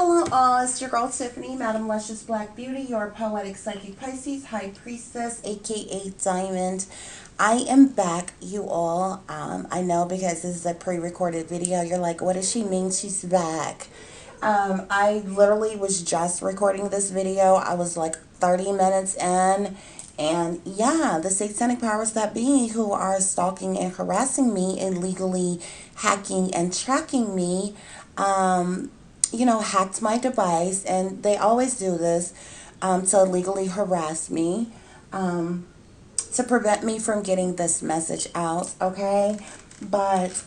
Hello all, it's your girl Tiffany, Madam Luscious Black Beauty, your poetic psychic Pisces, High Priestess, aka Diamond. I am back, you all. I know because this is a pre-recorded video, you're like, what does she mean she's back? I literally was just recording this video. I was like 30 minutes in. And yeah, the satanic powers that be who are stalking and harassing me, illegally hacking and tracking me, hacked my device, and they always do this to illegally harass me, to prevent me from getting this message out, okay? But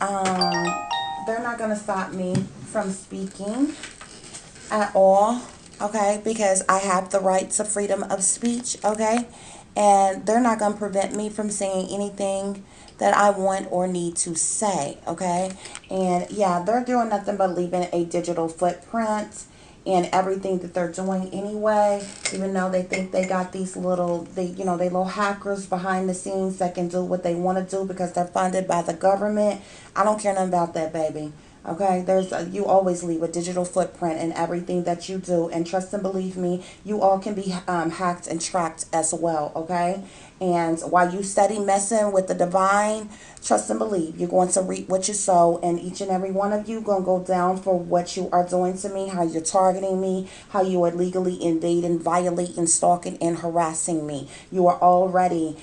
they're not going to stop me from speaking at all, okay? Because I have the right to freedom of speech, okay? And they're not going to prevent me from saying anything that I want or need to say, okay? And yeah, they're doing nothing but leaving a digital footprint in everything that they're doing anyway, even though they think they got these little, they little hackers behind the scenes that can do what they want to do because they're funded by the government. I don't care nothing about that, baby. Okay, you always leave a digital footprint in everything that you do, and trust and believe me, you all can be hacked and tracked as well. Okay, and while you steady messing with the divine, trust and believe you're going to reap what you sow, and each and every one of you gonna go down for what you are doing to me, how you're targeting me, how you are legally invading, violating, stalking, and harassing me. You are already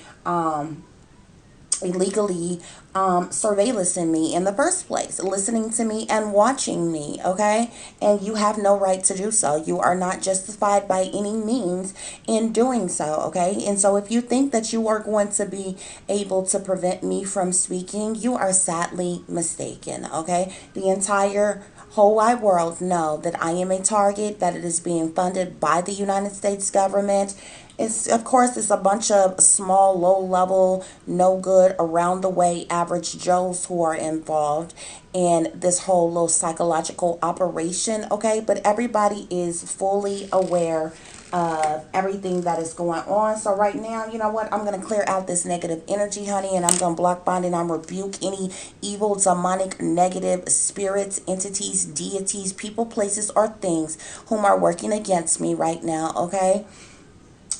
illegally surveillancing me in the first place, listening to me and watching me, okay? And you have no right to do so. You are not justified by any means in doing so, okay? And so if you think that you are going to be able to prevent me from speaking, you are sadly mistaken, okay? The entire whole wide world know that I am a target, that it is being funded by the United States government. Of course, it's a bunch of small, low-level, no good, around the way average Joes who are involved in this whole little psychological operation, okay? But everybody is fully aware of everything that is going on. So right now, you know what? I'm going to clear out this negative energy, honey, and I'm going to block, bind, and I'm rebuke any evil, demonic, negative spirits, entities, deities, people, places, or things whom are working against me right now, okay?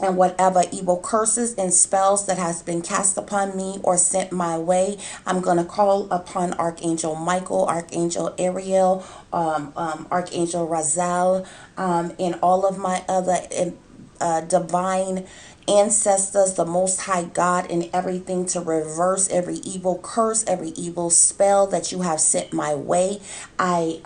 And whatever evil curses and spells that has been cast upon me or sent my way, I'm going to call upon Archangel Michael, Archangel Ariel, Archangel Raziel, and all of my other divine ancestors, the Most High God, and everything to reverse every evil curse, every evil spell that you have sent my way. I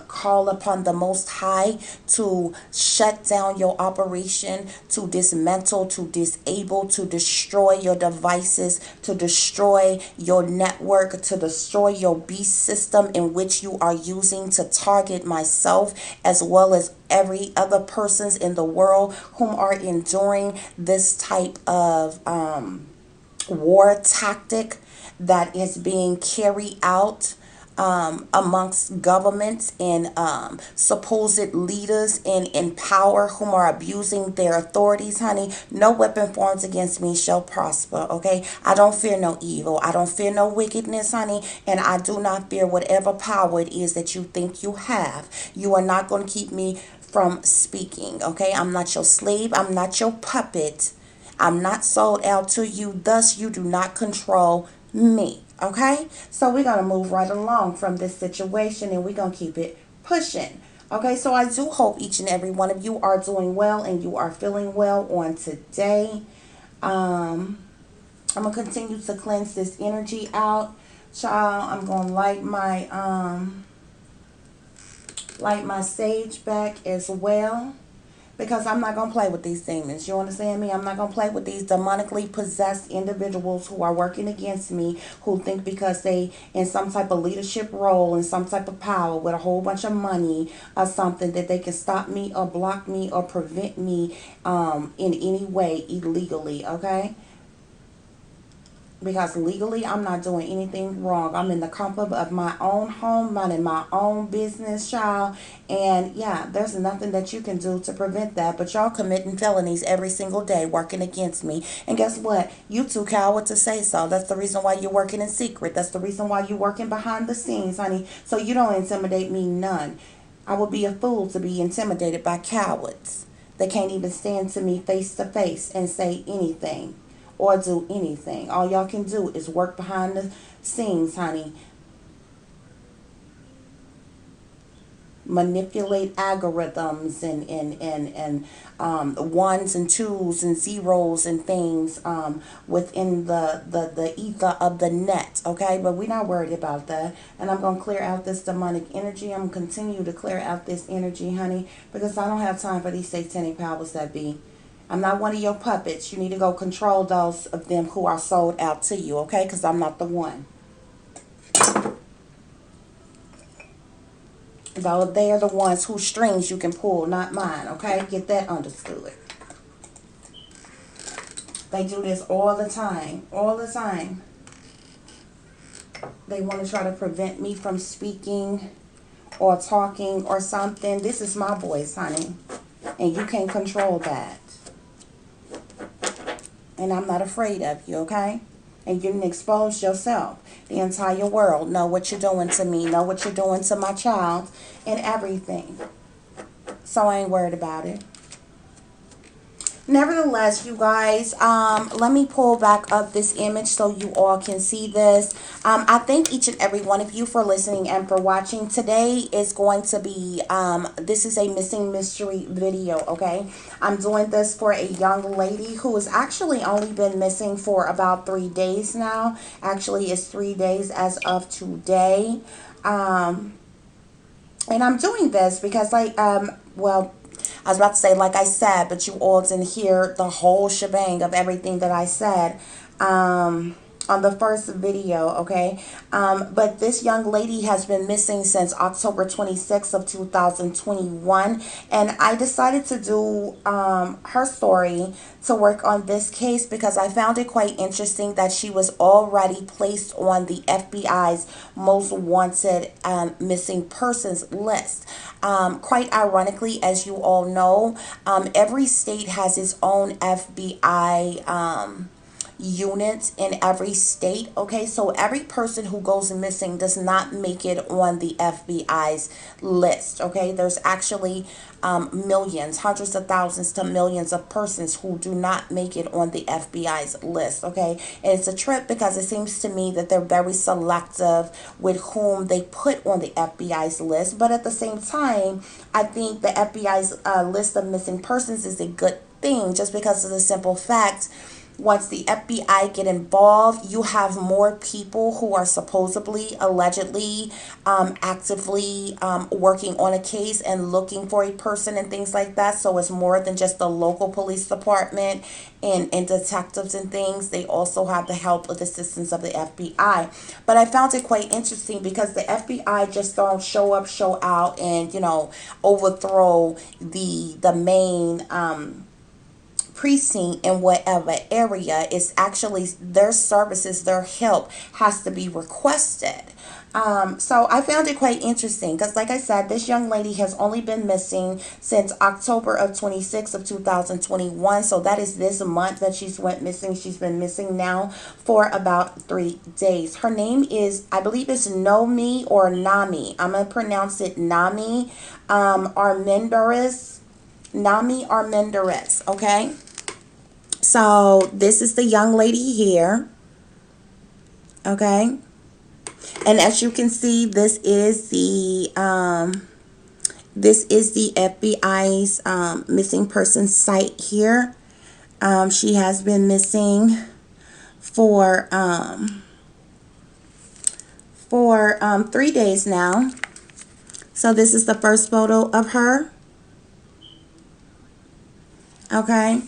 call upon the Most High to shut down your operation, to dismantle, to disable, to destroy your devices, to destroy your network, to destroy your beast system in which you are using to target myself as well as every other persons in the world whom are enduring this type of war tactic that is being carried out amongst governments and supposed leaders in power whom are abusing their authorities, honey. No weapon formed against me shall prosper, okay? I don't fear no evil. I don't fear no wickedness, honey, and I do not fear whatever power it is that you think you have. You are not going to keep me from speaking, okay? I'm not your slave. I'm not your puppet. I'm not sold out to you. Thus, you do not control me, okay? So we're going to move right along from this situation, and we're going to keep it pushing. Okay, so I do hope each and every one of you are doing well and you are feeling well on today. I'm going to continue to cleanse this energy out. Child, I'm going to light my sage back as well, because I'm not going to play with these demons. You understand me? I'm not going to play with these demonically possessed individuals who are working against me, who think because they in some type of leadership role and some type of power with a whole bunch of money or something that they can stop me or block me or prevent me in any way illegally, okay? Because legally, I'm not doing anything wrong. I'm in the comfort of my own home, minding my own business, child. And yeah, there's nothing that you can do to prevent that. But y'all committing felonies every single day, working against me. And guess what? You too coward to say so. That's the reason why you're working in secret. That's the reason why you're working behind the scenes, honey. So you don't intimidate me none. I would be a fool to be intimidated by cowards. They can't even stand to me face to face and say anything or do anything. All y'all can do is work behind the scenes, honey. Manipulate algorithms and ones and twos and zeros and things within the ether of the net, okay? But we're not worried about that. And I'm going to clear out this demonic energy. I'm going to continue to clear out this energy, honey, because I don't have time for these satanic powers that be. I'm not one of your puppets. You need to go control those of them who are sold out to you, okay? Because I'm not the one. Though they are the ones whose strings you can pull, not mine, okay? Get that understood. They do this all the time. All the time. They want to try to prevent me from speaking or talking or something. This is my voice, honey. And you can't control that. And I'm not afraid of you, okay? And you can expose yourself. The entire world know what you're doing to me, know what you're doing to my child, and everything. So I ain't worried about it. Nevertheless, you guys, let me pull back up this image so you all can see this. I thank each and every one of you for listening and for watching. Today is going to be, this is a missing mystery video, okay? I'm doing this for a young lady who has actually only been missing for about 3 days now. Actually, it's 3 days as of today. And I'm doing this because, well, I was about to say, like I said, but you all didn't hear the whole shebang of everything that I said on the first video, okay? But this young lady has been missing since October 26th of 2021, and I decided to do her story to work on this case because I found it quite interesting that she was already placed on the FBI's most wanted missing persons list. Quite ironically, as you all know, every state has its own FBI units in every state, okay? So every person who goes missing does not make it on the FBI's list, okay? There's actually millions, hundreds of thousands to millions of persons who do not make it on the FBI's list, okay? And it's a trip because it seems to me that they're very selective with whom they put on the FBI's list, but at the same time, I think the FBI's list of missing persons is a good thing just because of the simple fact once the FBI get involved, you have more people who are supposedly, allegedly, actively working on a case and looking for a person and things like that. So it's more than just the local police department and detectives and things. They also have the help with assistance of the FBI. But I found it quite interesting because the FBI just don't show up, show out, and, you know, overthrow the main precinct in whatever area. Is actually their services, their help has to be requested. So I found it quite interesting because, like I said, this young lady has only been missing since October of 26th of 2021. So that is this month that she's went missing. She's been missing now for about 3 days. Her name is, I believe it's Nomi or Nami. I'm going to pronounce it Nomi Armendariz. Nomi Armendariz, okay? So this is the young lady here, okay? And as you can see, this is the FBI's missing persons site here. She has been missing for 3 days now. So this is the first photo of her, okay?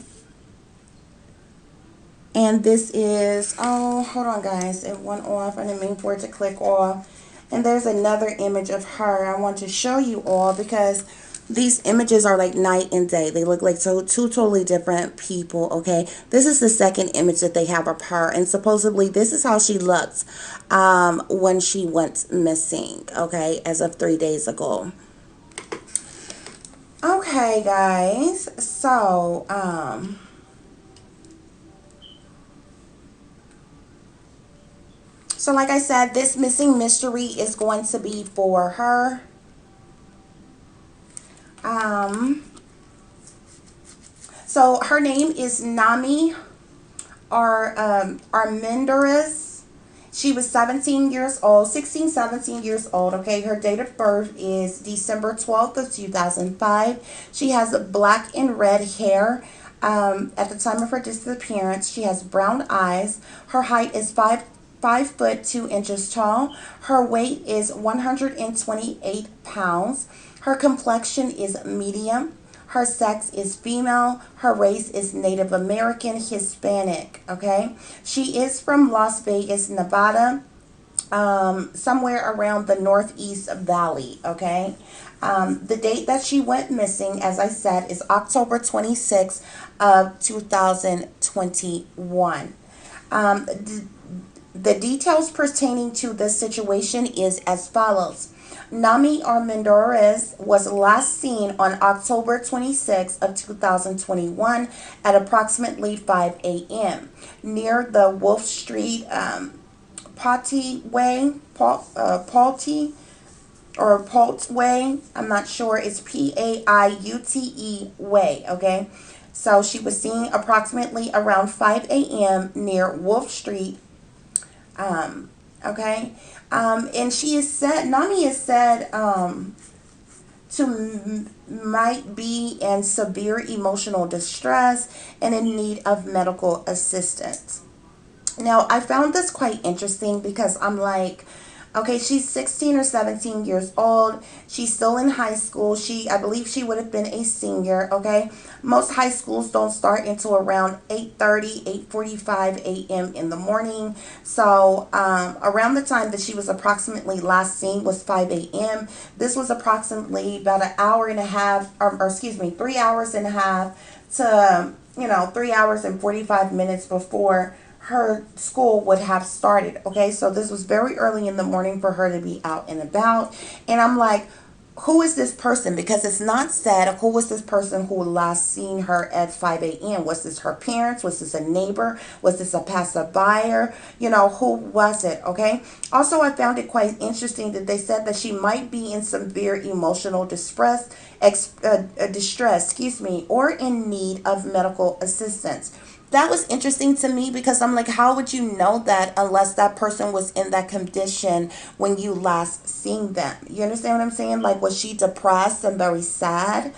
And this is, oh, hold on, guys. It went off. I didn't mean for it to click off. And there's another image of her I want to show you all because these images are like night and day. They look like two totally different people, okay? This is the second image that they have of her. And supposedly this is how she looked when she went missing, okay, as of 3 days ago. Okay, guys. So, So like I said, this missing mystery is going to be for her. Um, so her name is Nomi Armendariz. She was 17 years old, 16, 17 years old. Okay, her date of birth is December 12th of 2005. She has black and red hair. At the time of her disappearance, she has brown eyes. Her height is 5 foot 2 inches tall. Her weight is 128 pounds. Her complexion is medium. Her sex is female. Her race is Native American Hispanic. Okay. She is from Las Vegas, Nevada, somewhere around the Northeast Valley. Okay. The date that she went missing, as I said, is October 26th of 2021. The details pertaining to this situation is as follows. Nomi Armendariz was last seen on October 26th of 2021 at approximately 5 a.m. near the Wolf Street Paute Way, Paute or Paute Way. I'm not sure. It's Paute Way. Okay. So she was seen approximately around 5 a.m. near Wolf Street. Okay. And she is said, Nami is said to might be in severe emotional distress and in need of medical assistance. Now, I found this quite interesting because I'm like, okay, she's 16 or 17 years old. She's still in high school. I believe she would have been a senior, okay? Most high schools don't start until around 8:30, 8:45 a.m. in the morning. So, around the time that she was approximately last seen was 5 a.m. This was approximately about an hour and a half, or excuse me, 3 hours and a half to, 3 hours and 45 minutes before her school would have started. Okay, so this was very early in the morning for her to be out and about. And I'm like, who is this person? Because it's not said who was this person who last seen her at 5 a.m. Was this her parents? Was this a neighbor? Was this a passerby? Who was it? Okay. Also, I found it quite interesting that they said that she might be in severe emotional distress, excuse me, or in need of medical assistance. That was interesting to me because I'm like, how would you know that unless that person was in that condition when you last seen them? You understand what I'm saying? Like, was she depressed and very sad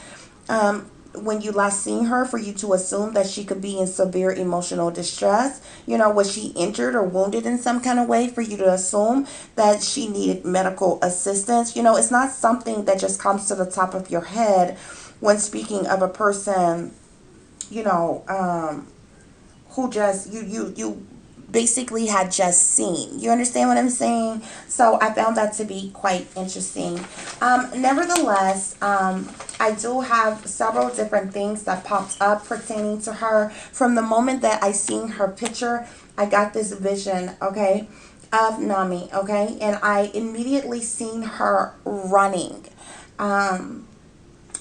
when you last seen her for you to assume that she could be in severe emotional distress? Was she injured or wounded in some kind of way for you to assume that she needed medical assistance? It's not something that just comes to the top of your head when speaking of a person, you know, who just you basically had just seen. You understand what I'm saying? So I found that to be quite interesting. Nevertheless, I do have several different things that popped up pertaining to her. From the moment that I seen her picture, I got this vision, okay, of Nami, okay, and I immediately seen her running. Um,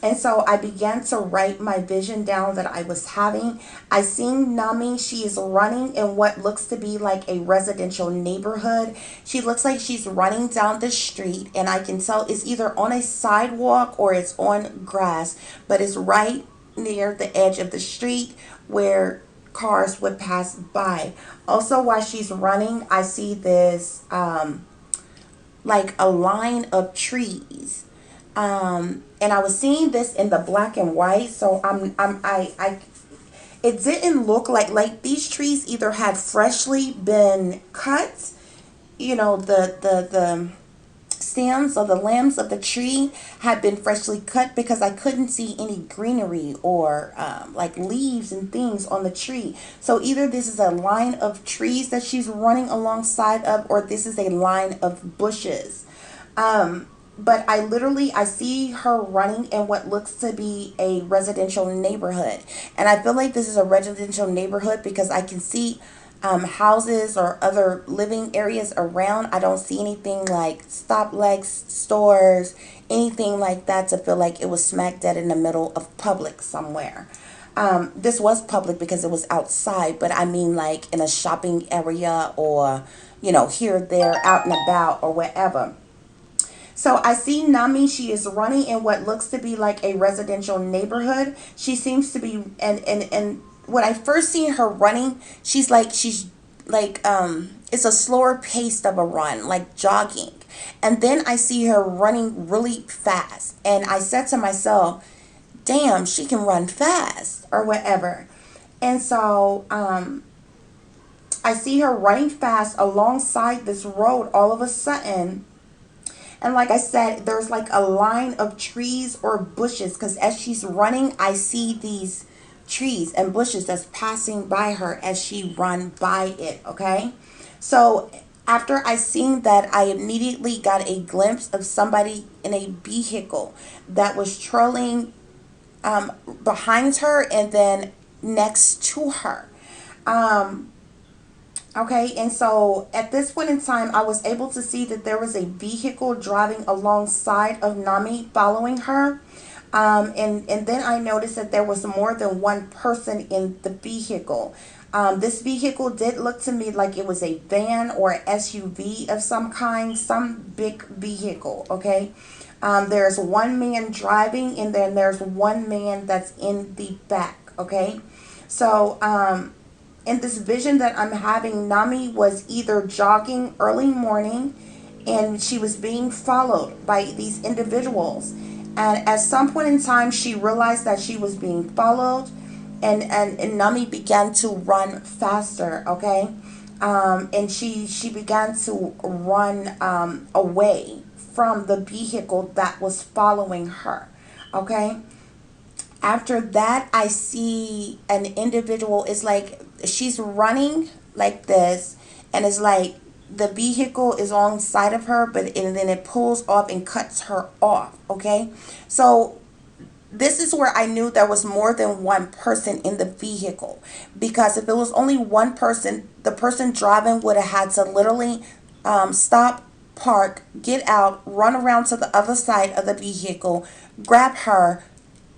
and so I began to write my vision down that I was having. I seen Nami. She is running in what looks to be like a residential neighborhood. She looks like she's running down the street, and I can tell it's either on a sidewalk or it's on grass, but it's right near the edge of the street where cars would pass by. Also, while she's running, I see this like a line of trees, and I was seeing this in the black and white. So it didn't look like these trees either had freshly been cut. The stems or the limbs of the tree had been freshly cut because I couldn't see any greenery or like leaves and things on the tree. So either this is a line of trees that she's running alongside of, or this is a line of bushes. But I see her running in what looks to be a residential neighborhood. And I feel like this is a residential neighborhood because I can see houses or other living areas around. I don't see anything like stoplights, stores, anything like that to feel like it was smack dead in the middle of public somewhere. This was public because it was outside, but I mean like in a shopping area or, here, there, out and about or wherever. So I see Nami. She is running in what looks to be like a residential neighborhood. She seems to be, and when I first seen her running, she's like it's a slower pace of a run, like jogging. And then I see her running really fast, and I said to myself, damn, she can run fast or whatever. And so I see her running fast alongside this road all of a sudden. And like I said, there's like a line of trees or bushes, because as she's running, I see these trees and bushes that's passing by her as she run by it. Okay. So after I seen that, I immediately got a glimpse of somebody in a vehicle that was trailing behind her and then next to her. Um, Okay, and so at this point in time, I was able to see that there was a vehicle driving alongside of Nami following her. And then I noticed that there was more than one person in the vehicle. This vehicle did look to me like it was a van or an SUV of some kind, some big vehicle, okay? There's one man driving, and then there's one man that's in the back, okay? So, in this vision that I'm having, Nami was either jogging early morning and she was being followed by these individuals. And at some point in time, she realized that she was being followed, and Nami began to run faster, okay? And she began to run away from the vehicle that was following her, okay? After that, I see an individual. It's like she's running like this, and it's like the vehicle is on side of her, but and then it pulls off and cuts her off. Okay, so this is where I knew there was more than one person in the vehicle, because if it was only one person, the person driving would have had to literally stop, park, get out, run around to the other side of the vehicle, grab her,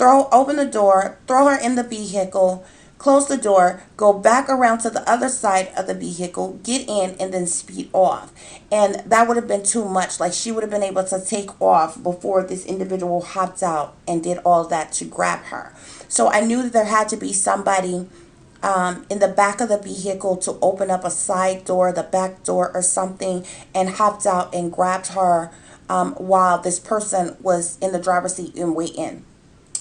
open the door, throw her in the vehicle, close the door, go back around to the other side of the vehicle, get in, and then speed off. And that would have been too much. Like, she would have been able to take off before this individual hopped out and did all that to grab her. So I knew that there had to be somebody in the back of the vehicle to open up a side door, the back door, or something, and hopped out and grabbed her while this person was in the driver's seat and waiting.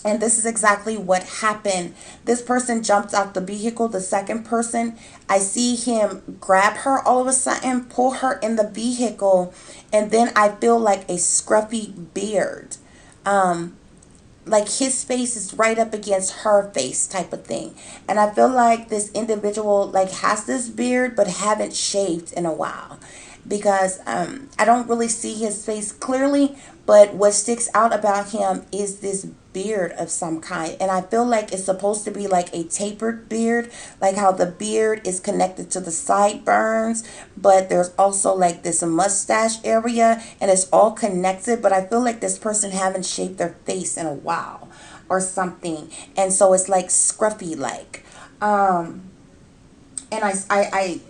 And this is exactly what happened. This person jumped out the vehicle, the second person. I see him grab her all of a sudden, pull her in the vehicle, and then I feel like a scruffy beard. Like his face is right up against her face type of thing. And I feel like this individual like has this beard but haven't shaved in a while, because I don't really see his face clearly, but what sticks out about him is this beard of some kind. And I feel like it's supposed to be like a tapered beard, like how the beard is connected to the sideburns, but there's also like this mustache area, and it's all connected. But I feel like this person haven't shaved their face in a while or something, and so it's like scruffy like. And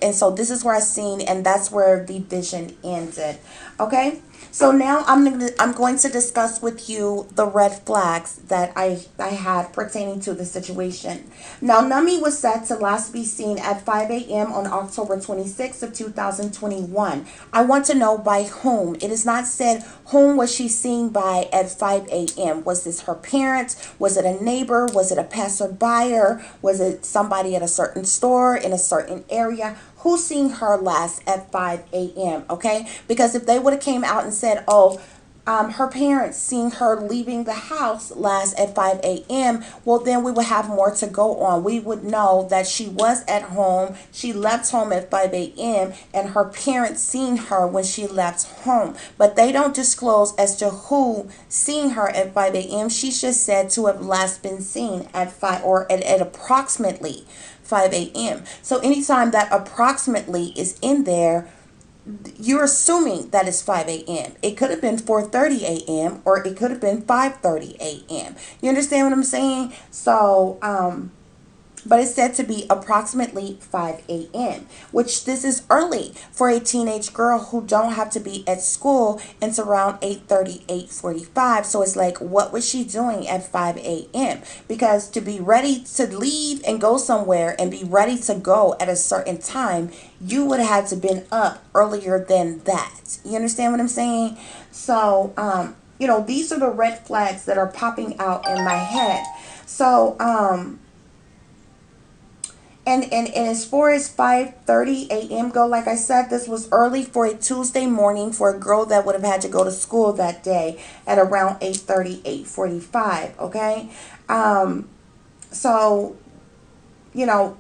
and so this is where I seen, and that's where the vision ended. Okay, so now I'm going to discuss with you the red flags that I had pertaining to the situation. Now, Nami was said to last be seen at 5 a.m. on October 26th of 2021. I want to know by whom. It is not said whom was she seen by at 5 a.m. Was this her parents? Was it a neighbor? Was it a passerby? Was it somebody at a certain store in a certain area? Who seen her last at 5 a.m.? Okay, because if they would have came out and said, oh, her parents seen her leaving the house last at 5 a.m., well, then we would have more to go on. We would know that she was at home, she left home at 5 a.m., and her parents seen her when she left home. But they don't disclose as to who seen her at 5 a.m. She's just said to have last been seen at 5 or at approximately 5 a.m. So anytime that approximately is in there, you're assuming that it's 5 a.m. It could have been 4:30 a.m. or it could have been 5:30 a.m. You understand what I'm saying? So but it's said to be approximately 5 a.m., which this is early for a teenage girl who don't have to be at school until around 8:30, 8:45. So it's like, what was she doing at 5 a.m.? Because to be ready to leave and go somewhere and be ready to go at a certain time, you would have had to been up earlier than that. You understand what I'm saying? So, these are the red flags that are popping out in my head. So, and as far as 5:30 a.m. go, like I said, this was early for a Tuesday morning for a girl that would have had to go to school that day at around 8:30, 8:45. Okay. So, you know,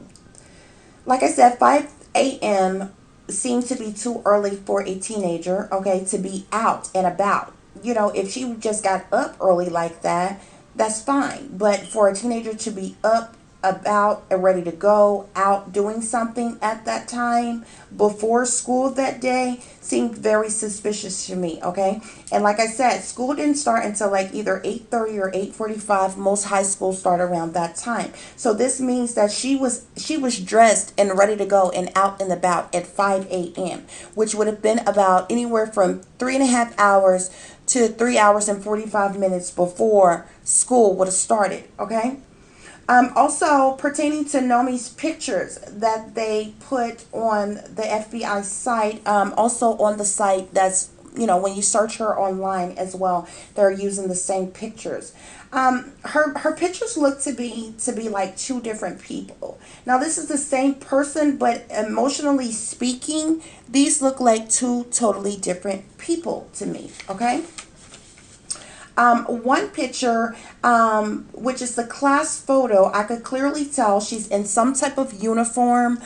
like I said, 5 a.m. seemed to be too early for a teenager, okay, to be out and about. If she just got up early like that, that's fine. But for a teenager to be up, about, and ready to go out doing something at that time before school that day seemed very suspicious to me, okay? And like I said, school didn't start until like either 8:30 or 8:45. Most high schools start around that time. So this means that she was dressed and ready to go and out and about at 5 a.m., which would have been about anywhere from 3.5 hours to 3 hours and 45 minutes before school would have started, okay? Also, pertaining to Nomi's pictures that they put on the FBI site, also on the site that's, when you search her online as well, they're using the same pictures. Her pictures look to be like two different people. Now, this is the same person, but emotionally speaking, these look like two totally different people to me. Okay. One picture, which is the class photo, I could clearly tell she's in some type of uniform.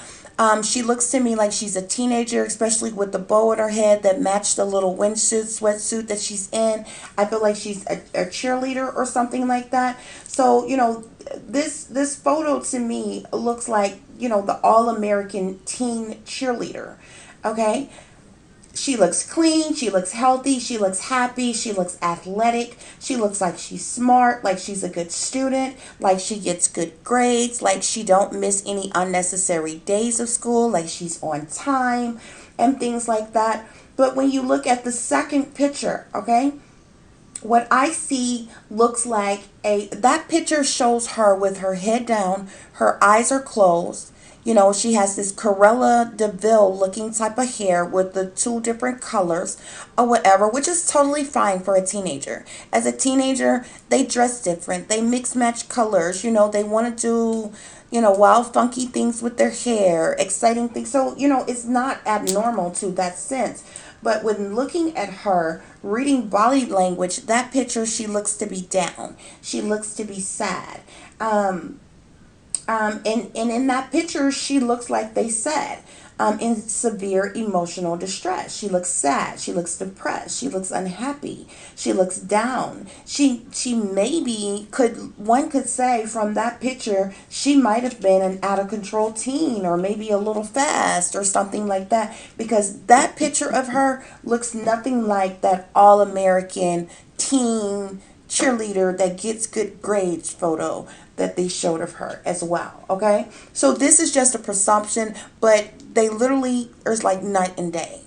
She looks to me like she's a teenager, especially with the bow at her head that matched the little sweatsuit that she's in. I feel like she's a cheerleader or something like that. So, this photo to me looks like, the all-American teen cheerleader. Okay. She looks clean, she looks healthy, she looks happy, she looks athletic, she looks like she's smart, like she's a good student, like she gets good grades, like she don't miss any unnecessary days of school, like she's on time and things like that. But when you look at the second picture, okay, what I see looks like that picture shows her with her head down, her eyes are closed. She has this Corella DeVille looking type of hair with the two different colors or whatever, which is totally fine for a teenager. As a teenager, they dress different. They mix match colors. They want to do, wild, funky things with their hair, exciting things. So, it's not abnormal to that sense. But when looking at her, reading body language, that picture, she looks to be down. She looks to be sad. And in that picture, she looks like they said, in severe emotional distress. She looks sad. She looks depressed. She looks unhappy. She looks down. She maybe one could say from that picture, she might have been an out of control teen or maybe a little fast or something like that, because that picture of her looks nothing like that all American teen cheerleader that gets good grades photo that they showed of her as well. Okay, so this is just a presumption, but they literally are like night and day.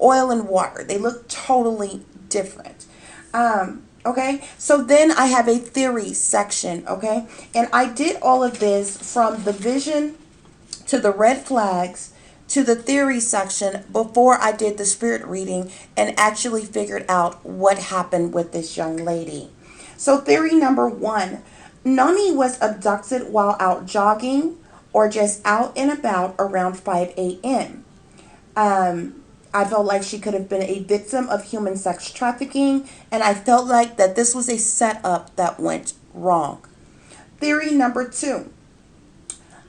Oil and water, they look totally different. Okay, so then I have a theory section. Okay, and I did all of this from the vision to the red flags to the theory section before I did the spirit reading and actually figured out what happened with this young lady. So theory number one, Nomi was abducted while out jogging or just out and about around 5 a.m. I felt like she could have been a victim of human sex trafficking, and I felt like that this was a setup that went wrong. Theory number two,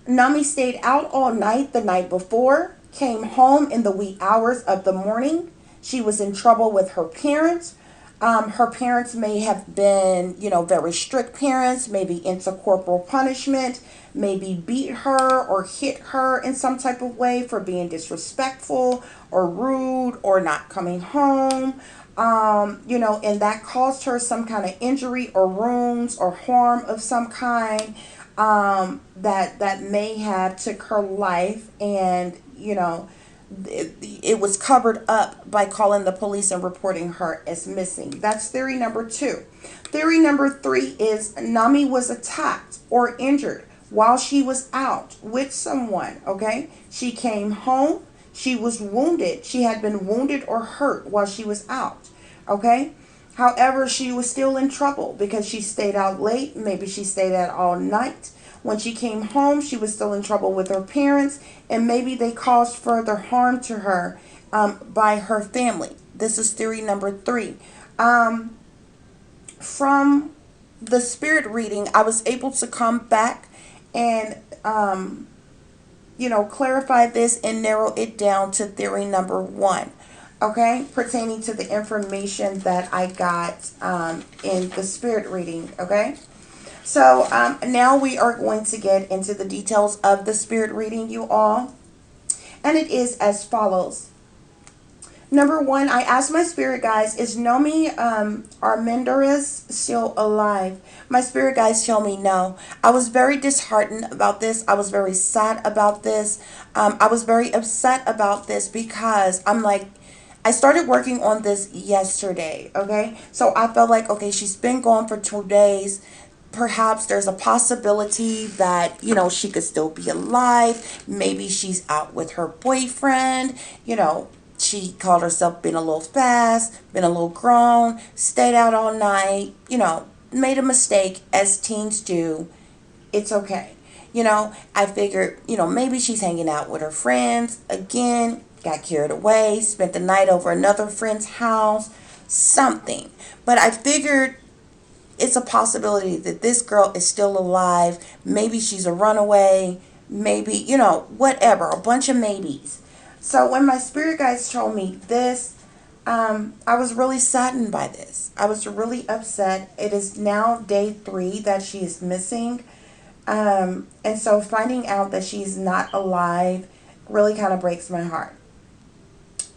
Nomi stayed out all night the night before, came home in the wee hours of the morning. She was in trouble with her parents. Her parents may have been, very strict parents, maybe into corporal punishment, maybe beat her or hit her in some type of way for being disrespectful or rude or not coming home. And that caused her some kind of injury or wounds or harm of some kind, that may have took her life. And it was covered up by calling the police and reporting her as missing. That's theory number 2. Theory number 3 is Nomi was attacked or injured while she was out with someone. Okay, she came home, she was wounded, she had been wounded or hurt while she was out. Okay, however, she was still in trouble because she stayed out late. Maybe she stayed out all night. When she came home, she was still in trouble with her parents, and maybe they caused further harm to her, by her family. This is theory number 3. From the spirit reading, I was able to come back and, clarify this and narrow it down to theory number 1. Okay, pertaining to the information that I got, in the spirit reading. Okay. So now we are going to get into the details of the spirit reading, you all. And it is as follows. Number 1, I asked my spirit guides, is Nomi Armendariz still alive? My spirit guides tell me no. I was very disheartened about this. I was very sad about this. I was very upset about this because I'm like, I started working on this yesterday. Okay. So I felt like, okay, she's been gone for 2 days. Perhaps there's a possibility that, she could still be alive. Maybe she's out with her boyfriend. She called herself being a little fast, been a little grown, stayed out all night, made a mistake as teens do. It's okay. I figured, maybe she's hanging out with her friends. Again, got carried away, spent the night over another friend's house, something. But I figured it's a possibility that this girl is still alive. Maybe she's a runaway. Maybe, whatever. A bunch of maybes. So when my spirit guides told me this, I was really saddened by this. I was really upset. It is now day 3 that she is missing. And so finding out that she's not alive really kind of breaks my heart.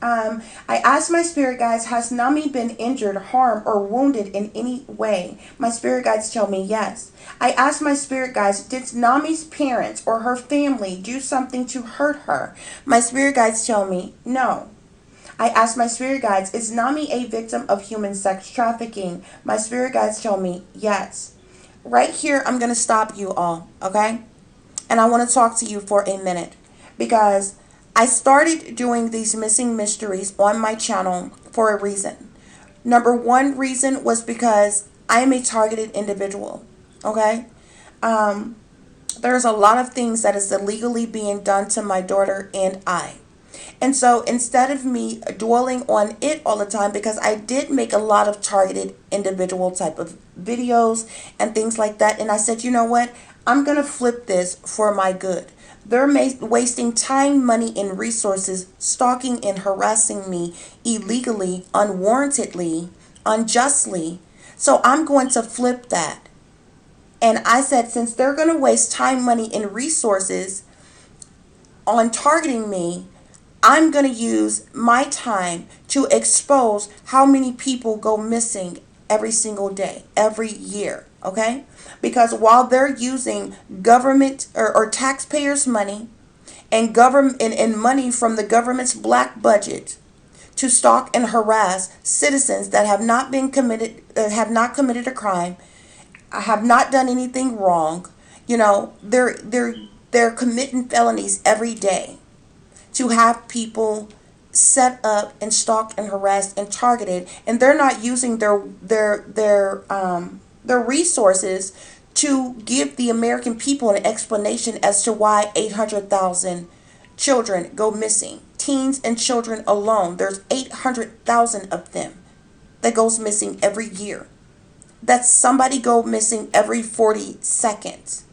I asked my spirit guides, has Nomi been injured, harmed, or wounded in any way? My spirit guides tell me yes. I asked my spirit guides, did Nomi's parents or her family do something to hurt her? My spirit guides tell me no. I asked my spirit guides, is Nomi a victim of human sex trafficking? My spirit guides tell me yes. Right here, I'm going to stop you all, okay? And I want to talk to you for a minute because I started doing these missing mysteries on my channel for a reason. Number 1 reason was because I am a targeted individual. Okay? There's a lot of things that is illegally being done to my daughter and I. And so instead of me dwelling on it all the time, because I did make a lot of targeted individual type of videos and things like that. And I said, you know what? I'm going to flip this for my good. They're wasting time, money, and resources stalking and harassing me illegally, unwarrantedly, unjustly. So I'm going to flip that. And I said, since they're going to waste time, money, and resources on targeting me, I'm going to use my time to expose how many people go missing every single day, every year. Okay? Because while they're using government or taxpayers' money and government and money from the government's black budget to stalk and harass citizens that have not committed a crime, have not done anything wrong, they're committing felonies every day to have people set up and stalked and harassed and targeted, and they're not using their resources to give the American people an explanation as to why 800,000 children go missing. Teens and children alone, there's 800,000 of them that goes missing every year. That's somebody go missing every 40 seconds.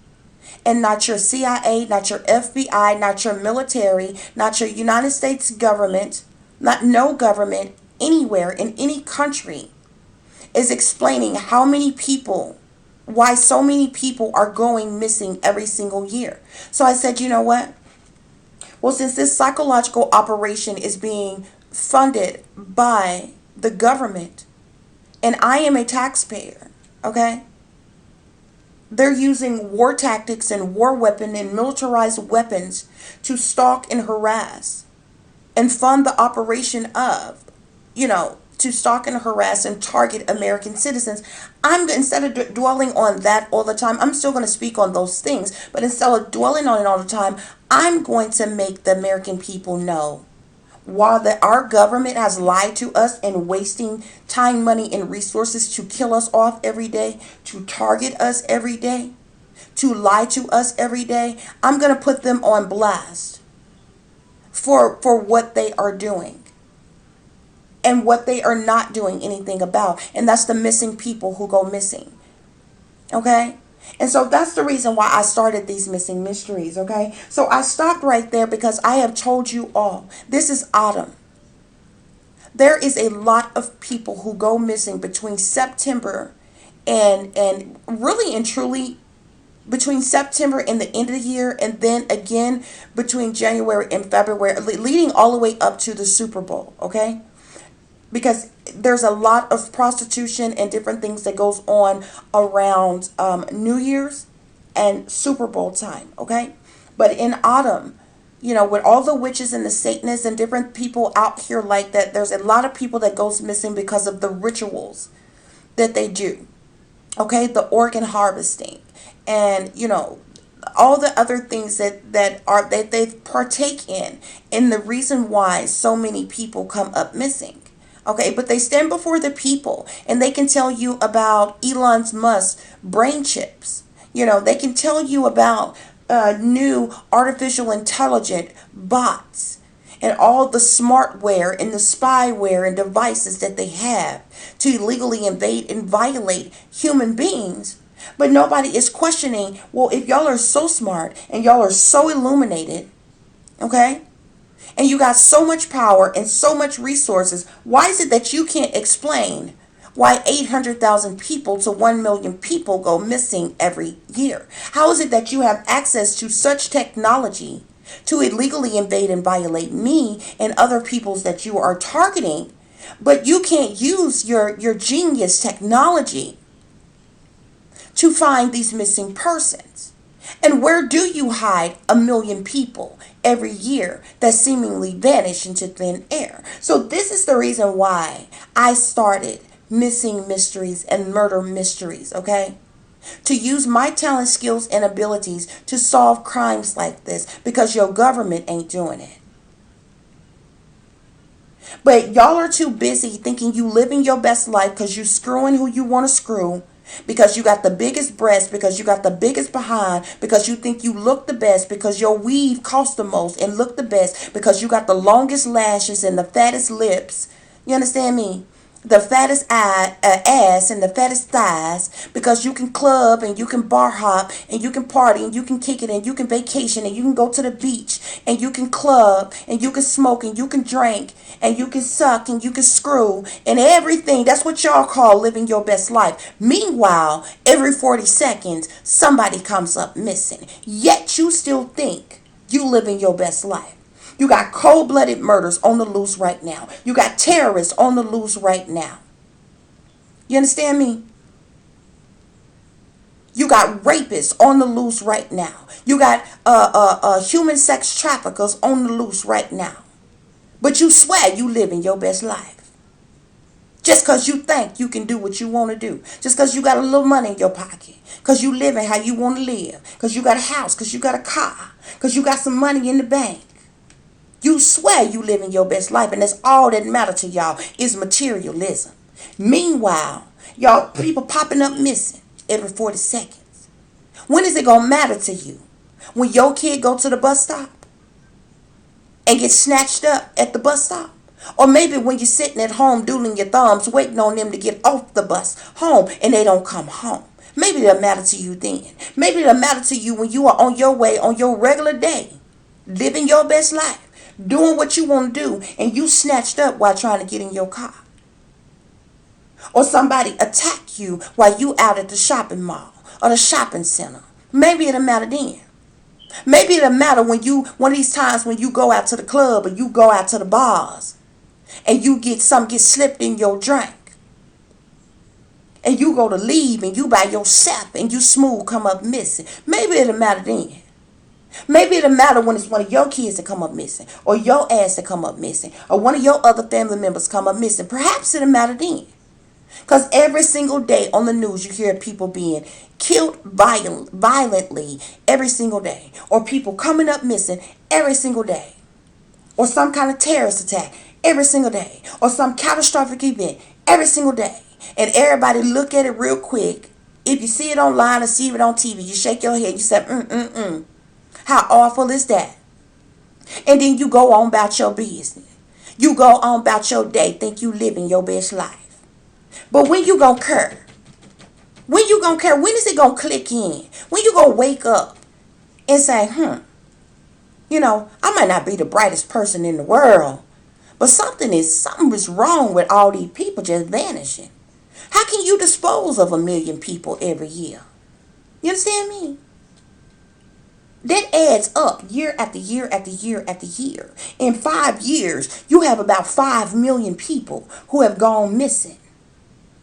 And not your CIA, not your FBI, not your military, not your United States government, not no government anywhere in any country is explaining how many people, why so many people are going missing every single year. So I said, you know what? Well, since this psychological operation is being funded by the government, and I am a taxpayer, okay? They're using war tactics and war weapon and militarized weapons to stalk and harass and fund the operation of, to stalk and harass and target American citizens. Instead of dwelling on that all the time, I'm still going to speak on those things, but instead of dwelling on it all the time, I'm going to make the American people know, while our government has lied to us and wasting time, money, and resources to kill us off every day, to target us every day, to lie to us every day, I'm going to put them on blast for what they are doing and what they are not doing anything about. And that's the missing people who go missing. Okay? And so that's the reason why I started these missing mysteries, okay? So I stopped right there because I have told you all, this is autumn. There is a lot of people who go missing between September and really and truly between September and the end of the year, and then again between January and February, leading all the way up to the Super Bowl, okay? Because there's a lot of prostitution and different things that goes on around New Year's and Super Bowl time, okay? But in autumn, with all the witches and the Satanists and different people out here like that, there's a lot of people that goes missing because of the rituals that they do, okay? The organ harvesting and, all the other things that they partake in, and the reason why so many people come up missing. Okay, but they stand before the people and they can tell you about Elon Musk's brain chips. They can tell you about new artificial intelligent bots and all the smartware and the spyware and devices that they have to illegally invade and violate human beings. But nobody is questioning, well, if y'all are so smart and y'all are so illuminated, okay, and you got so much power and so much resources, why is it that you can't explain why 800,000 people to 1 million people go missing every year? How is it that you have access to such technology to illegally invade and violate me and other peoples that you are targeting, but you can't use your genius technology to find these missing persons? And where do you hide 1 million people every year that seemingly vanish into thin air? So this is the reason why I started Missing Mysteries and Murder Mysteries, okay? To use my talent, skills, and abilities to solve crimes like this, because your government ain't doing it. But y'all are too busy thinking you living your best life because you screwing who you want to screw, because you got the biggest breast, because you got the biggest behind, because you think you look the best, because your weave costs the most and look the best, because you got the longest lashes and the fattest lips. You understand me? The fattest ass and the fattest thighs, because you can club and you can bar hop and you can party and you can kick it and you can vacation and you can go to the beach and you can club and you can smoke and you can drink and you can suck and you can screw and everything. That's what y'all call living your best life. Meanwhile, every 40 seconds, somebody comes up missing. Yet you still think you living your best life. You got cold-blooded murders on the loose right now. You got terrorists on the loose right now. You understand me? You got rapists on the loose right now. You got human sex traffickers on the loose right now. But you swear you living your best life. Just because you think you can do what you want to do. Just because you got a little money in your pocket. Because you living how you want to live. Because you got a house. Because you got a car. Because you got some money in the bank. You swear you living your best life, and that's all that matter to y'all is materialism. Meanwhile, y'all people popping up missing every 40 seconds. When is it gonna matter to you? When your kid go to the bus stop and get snatched up at the bus stop? Or maybe when you're sitting at home doodling your thumbs waiting on them to get off the bus home and they don't come home. Maybe it'll matter to you then. Maybe it'll matter to you when you are on your way on your regular day, living your best life, doing what you want to do, and you snatched up while trying to get in your car. Or somebody attack you while you out at the shopping mall or the shopping center. Maybe it'll matter then. Maybe it'll matter when you, one of these times when you go out to the club or you go out to the bars and you get some get slipped in your drink, and you go to leave and you by yourself and you smooth come up missing, maybe it'll matter then. Maybe it'll matter when it's one of your kids that come up missing, or your ass that come up missing, or one of your other family members come up missing. Perhaps it'll matter then. Because every single day on the news you hear people being killed violently every single day, or people coming up missing every single day, or some kind of terrorist attack every single day, or some catastrophic event every single day. And everybody look at it real quick. If you see it online or see it on TV, you shake your head, you say, how awful is that? And then you go on about your business. You go on about your day, think you living your best life. But when you gonna care? When you gonna care? When is it gonna click in? When you gonna wake up and say, I might not be the brightest person in the world, but something is wrong with all these people just vanishing. How can you dispose of 1 million people every year? You understand me? That adds up year after year after year after year. In 5 years, you have about 5 million people who have gone missing.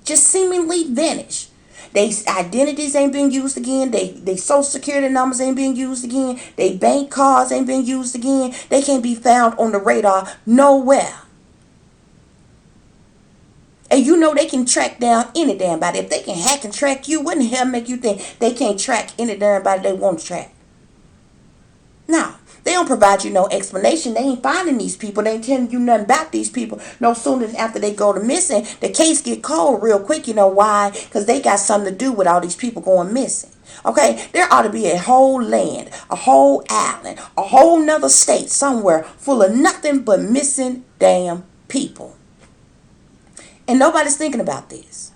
Just seemingly vanished. Their identities ain't being used again. They social security numbers ain't being used again. They bank cards ain't being used again. They can't be found on the radar nowhere. And you know they can track down any damn body. If they can hack and track you, what in the hell make you think they can't track any damn body they want to track? No, they don't provide you no explanation. They ain't finding these people. They ain't telling you nothing about these people. No sooner than after they go to missing, the case get cold real quick. You know why? Because they got something to do with all these people going missing. Okay, there ought to be a whole land, a whole island, a whole nother state somewhere full of nothing but missing damn people. And nobody's thinking about this.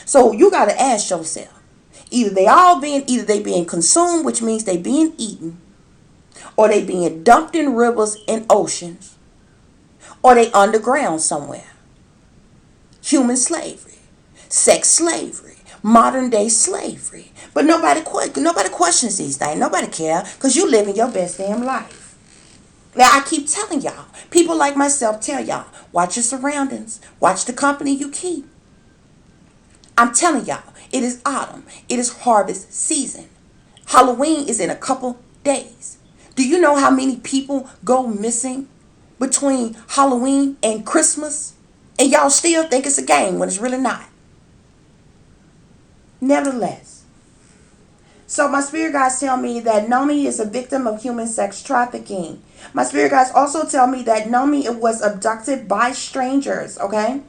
So you got to ask yourself, either they being consumed, which means they being eaten, or they being dumped in rivers and oceans, or they underground somewhere. Human slavery, sex slavery, modern day slavery. But nobody questions these things. Nobody care, because you living your best damn life. Now, I keep telling y'all, people like myself tell y'all, watch your surroundings. Watch the company you keep. I'm telling y'all, it is autumn. It is harvest season. Halloween is in a couple days. Do you know how many people go missing between Halloween and Christmas? And y'all still think it's a game when it's really not. Nevertheless. So my spirit guides tell me that Nomi is a victim of human sex trafficking. My spirit guides also tell me that Nomi was abducted by strangers, okay?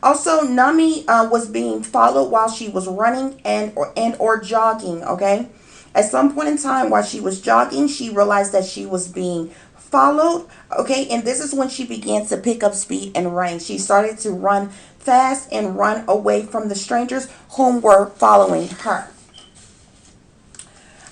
Also, Nomi was being followed while she was running and or jogging, okay? At some point in time while she was jogging, she realized that she was being followed, okay? And this is when she began to pick up speed and run. She started to run fast and run away from the strangers whom were following her.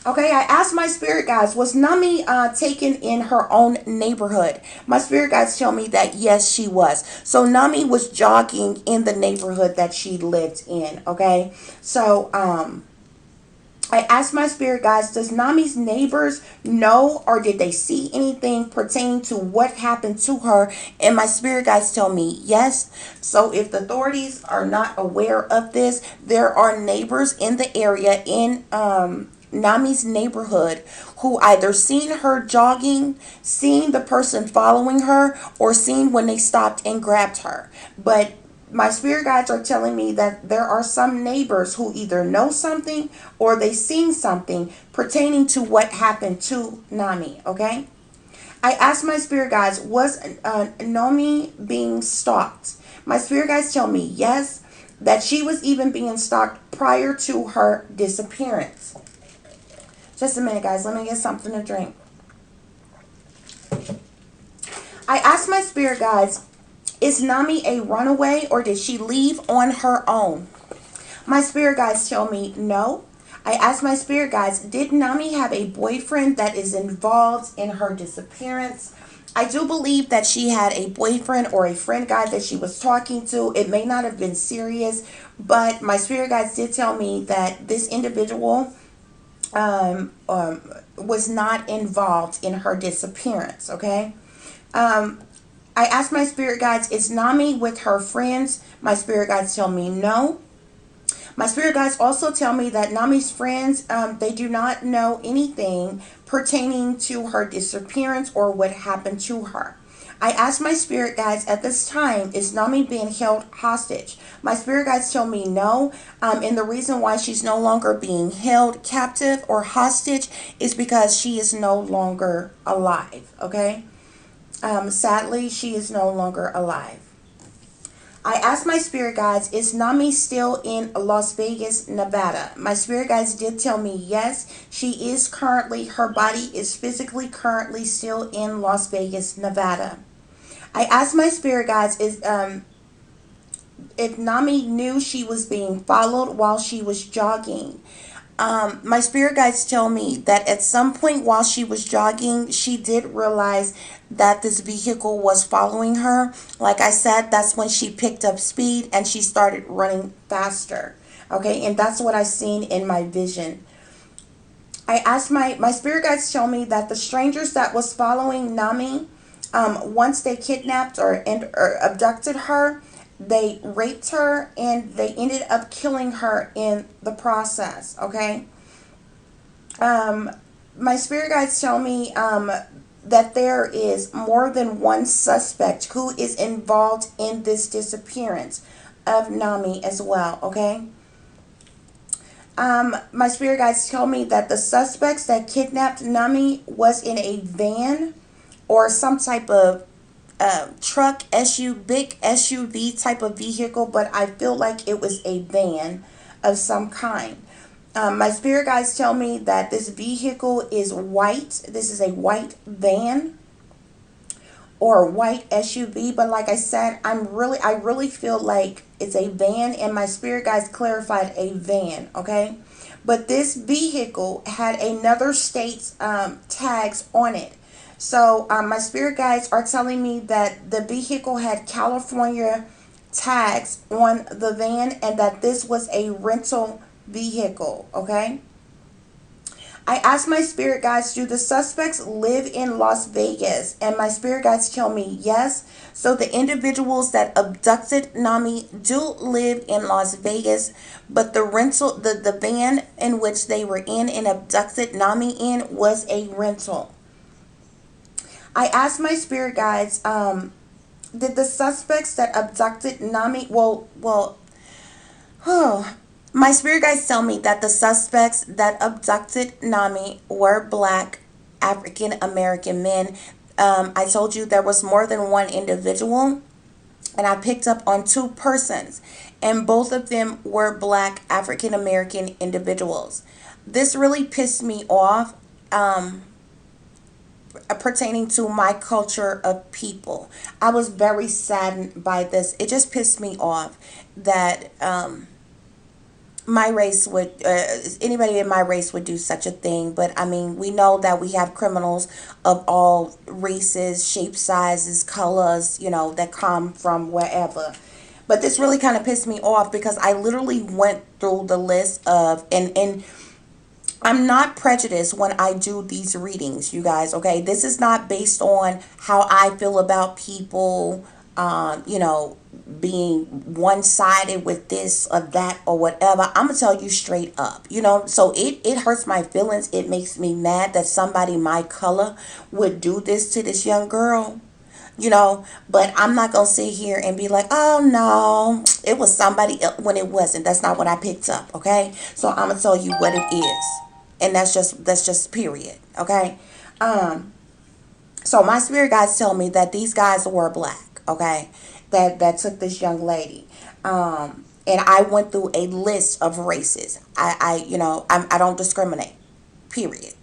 Okay, I asked my spirit guides, was Nomi taken in her own neighborhood? My spirit guides tell me that yes, she was. So Nomi was jogging in the neighborhood that she lived in, okay? So I asked my spirit guides, does Nami's neighbors know or did they see anything pertaining to what happened to her? And my spirit guides tell me yes. So if the authorities are not aware of this, there are neighbors in the area in Nami's neighborhood who either seen her jogging, seen the person following her, or seen when they stopped and grabbed her. But my spirit guides are telling me that there are some neighbors who either know something or they seen something pertaining to what happened to Nomi, okay? I asked my spirit guides, was Nomi being stalked? My spirit guides tell me yes, that she was even being stalked prior to her disappearance. Just a minute, guys. Let me get something to drink. I asked my spirit guides, is Nomi a runaway or did she leave on her own? My spirit guides tell me no. I asked my spirit guides, did Nomi have a boyfriend that is involved in her disappearance? I do believe that she had a boyfriend or a friend guy that she was talking to. It may not have been serious, but my spirit guides did tell me that this individual was not involved in her disappearance, okay? I asked my spirit guides, is Nami with her friends? My spirit guides tell me no. My spirit guides also tell me that Nami's friends, they do not know anything pertaining to her disappearance or what happened to her. I asked my spirit guides at this time, is Nami being held hostage? My spirit guides tell me no. And the reason why she's no longer being held captive or hostage is because she is no longer alive. Okay. Sadly, she is no longer alive. I asked my spirit guides, is Nami still in Las Vegas, Nevada? My spirit guides did tell me yes, she is currently, her body is physically currently still in Las Vegas, Nevada. I asked my spirit guides, is if Nami knew she was being followed while she was jogging. My spirit guides tell me that at some point while she was jogging, she did realize that this vehicle was following her. Like I said, that's when she picked up speed and she started running faster. Okay, and that's what I seen in my vision. I asked my spirit guides tell me that the strangers that was following Nami, once they kidnapped or abducted her, they raped her and they ended up killing her in the process. Okay. Um, my spirit guides tell me that there is more than one suspect who is involved in this disappearance of Nami as well. Okay. My spirit guides tell me that the suspects that kidnapped Nami was in a van or some type of truck, big SUV type of vehicle, but I feel like it was a van of some kind. My spirit guides tell me that this vehicle is white. This is a white van or a white SUV, but like I said, I really feel like it's a van, and my spirit guides clarified a van. Okay, but this vehicle had another state's tags on it. So my spirit guides are telling me that the vehicle had California tags on the van and that this was a rental vehicle. Okay. I asked my spirit guides, do the suspects live in Las Vegas? And my spirit guides tell me yes. So the individuals that abducted Nami do live in Las Vegas, but the van in which they were in and abducted Nami in was a rental. I asked my spirit guides, did the suspects that abducted Nami, oh, my spirit guides tell me that the suspects that abducted Nami were black African American men. I told you there was more than one individual, and I picked up on two persons, and both of them were black African American individuals. This really pissed me off. Pertaining to my culture of people, I was very saddened by this. It just pissed me off that my race would anybody in my race would do such a thing. But I mean, we know that we have criminals of all races, shapes, sizes, colors, that come from wherever. But this really kind of pissed me off because I literally went through the list of and I'm not prejudiced when I do these readings, you guys. Okay, this is not based on how I feel about people, being one-sided with this or that or whatever. I'm gonna tell you straight up, so it hurts my feelings. It makes me mad that somebody my color would do this to this young girl, but I'm not gonna sit here and be like, oh no, it was somebody else when it wasn't. That's not what I picked up. Okay, so I'm gonna tell you what it is, and that's just period. Okay. So my spirit guides tell me that these guys were black. Okay, that took this young lady. And I went through a list of races. I don't discriminate. Period.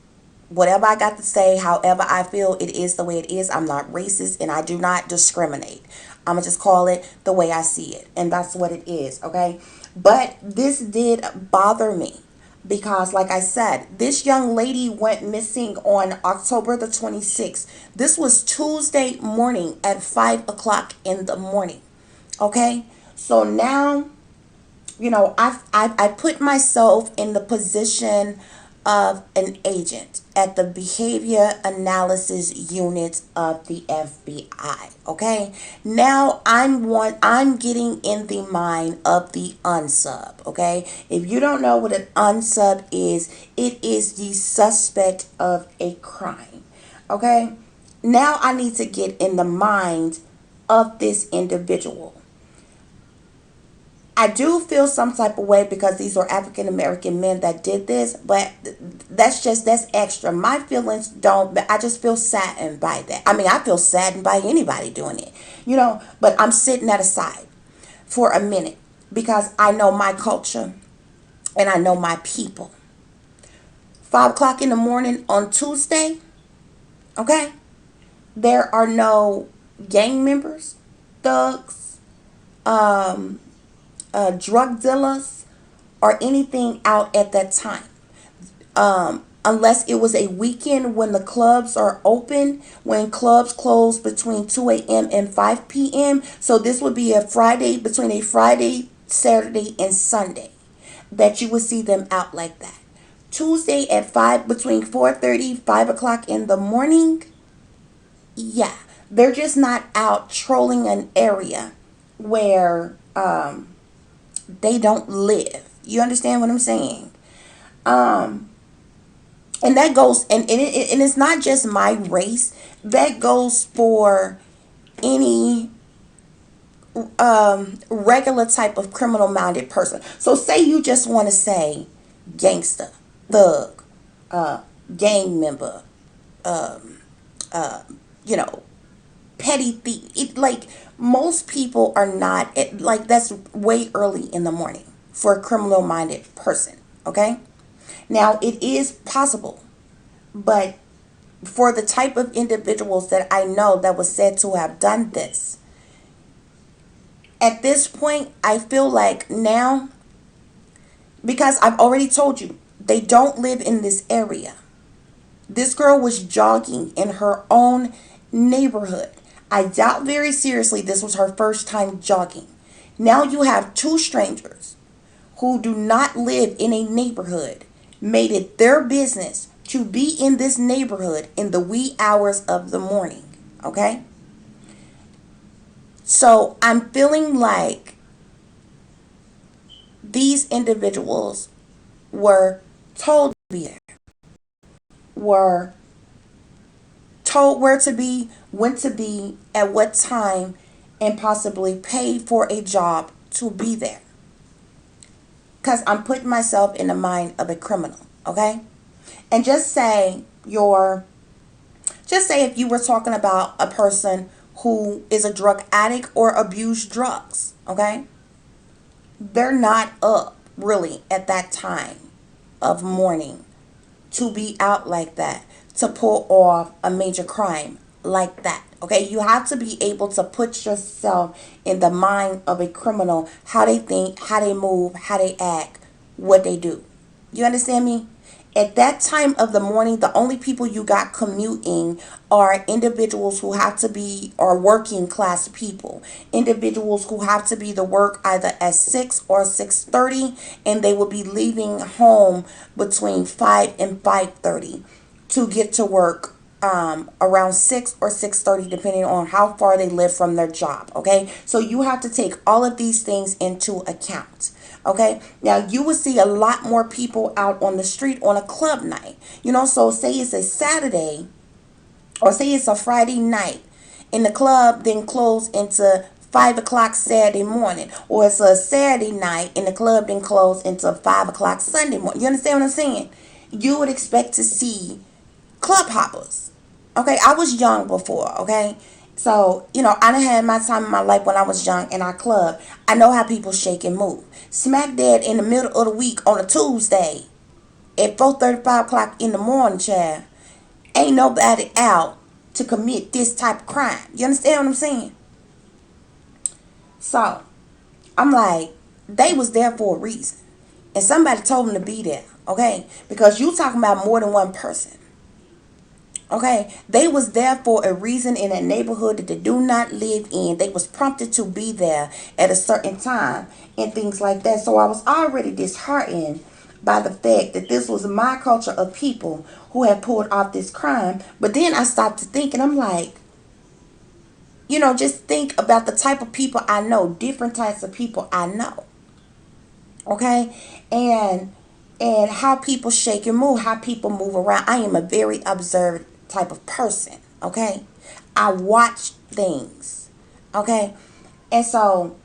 Whatever I got to say, however I feel, it is the way it is. I'm not racist and I do not discriminate. I'm gonna just call it the way I see it, and that's what it is. Okay, but this did bother me because, like I said, this young lady went missing on October the 26th. This was Tuesday morning at 5 o'clock in the morning. Okay, so now, I put myself in the position of an agent at the Behavior Analysis Unit of the FBI. Okay, now I'm getting in the mind of the unsub. Okay, if you don't know what an unsub is, it is the suspect of a crime. Okay, now I need to get in the mind of this individual. I do feel some type of way because these are African American men that did this, but that's extra. My feelings don't, I just feel saddened by that. I mean, I feel saddened by anybody doing it, but I'm sitting that aside for a minute because I know my culture and I know my people. 5 o'clock in the morning on Tuesday, okay, there are no gang members, thugs, drug dealers, or anything out at that time. Unless it was a weekend when the clubs are open, when clubs close between 2 a.m. and 5 p.m. So this would be a Friday, between a Friday, Saturday, and Sunday, that you would see them out like that. Tuesday at 5, between 4:30, 5 o'clock in the morning, yeah, they're just not out trolling an area where they don't live. You understand what I'm saying? And that goes, and it's not just my race. That goes for any regular type of criminal minded person. So say you just want to say gangster, thug, gang member, you know, petty thief. Like most people are not like that's way early in the morning for a criminal minded person. Okay, now it is possible, but for the type of individuals that I know that was said to have done this, at this point I feel like now, because I've already told you they don't live in this area. This girl was jogging in her own neighborhood. I doubt very seriously this was her first time jogging. Now you have two strangers who do not live in a neighborhood made it their business to be in this neighborhood in the wee hours of the morning. Okay? So I'm feeling like these individuals were told to be there, were told where to be, when to be, at what time, and possibly paid for a job to be there. Because I'm putting myself in the mind of a criminal, okay? And just say if you were talking about a person who is a drug addict or abused drugs, okay? They're not up really at that time of morning to be out like that, to pull off a major crime like that. Okay, you have to be able to put yourself in the mind of a criminal, how they think, how they move, how they act, what they do. You understand me? At that time of the morning, the only people you got commuting are individuals who have to be, or working class people, individuals who have to be to work either at 6 or 6:30, and they will be leaving home between 5 and 5:30 to get to work around 6 or 6:30, depending on how far they live from their job. Okay, so you have to take all of these things into account. Okay, now you will see a lot more people out on the street on a club night. So say it's a Saturday, or say it's a Friday night, and the club then close into 5 o'clock Saturday morning, or it's a Saturday night and the club then close into 5 o'clock Sunday morning. You understand what I'm saying? You would expect to see club hoppers. Okay, I was young before, okay? So, I done had my time in my life when I was young in our club. I know how people shake and move. Smack dead in the middle of the week on a Tuesday at 4:30, 5 o'clock in the morning, child. Ain't nobody out to commit this type of crime. You understand what I'm saying? So, I'm like, they was there for a reason. And somebody told them to be there, okay? Because you talking about more than one person. Okay, they was there for a reason in a neighborhood that they do not live in. They was prompted to be there at a certain time and things like that. So I was already disheartened by the fact that this was my culture of people who had pulled off this crime. But then I stopped to think, and I'm like, just think about the type of people I know, different types of people I know. Okay? And how people shake and move, how people move around. I am a very observant type of person. Okay? I watch things. Okay? And so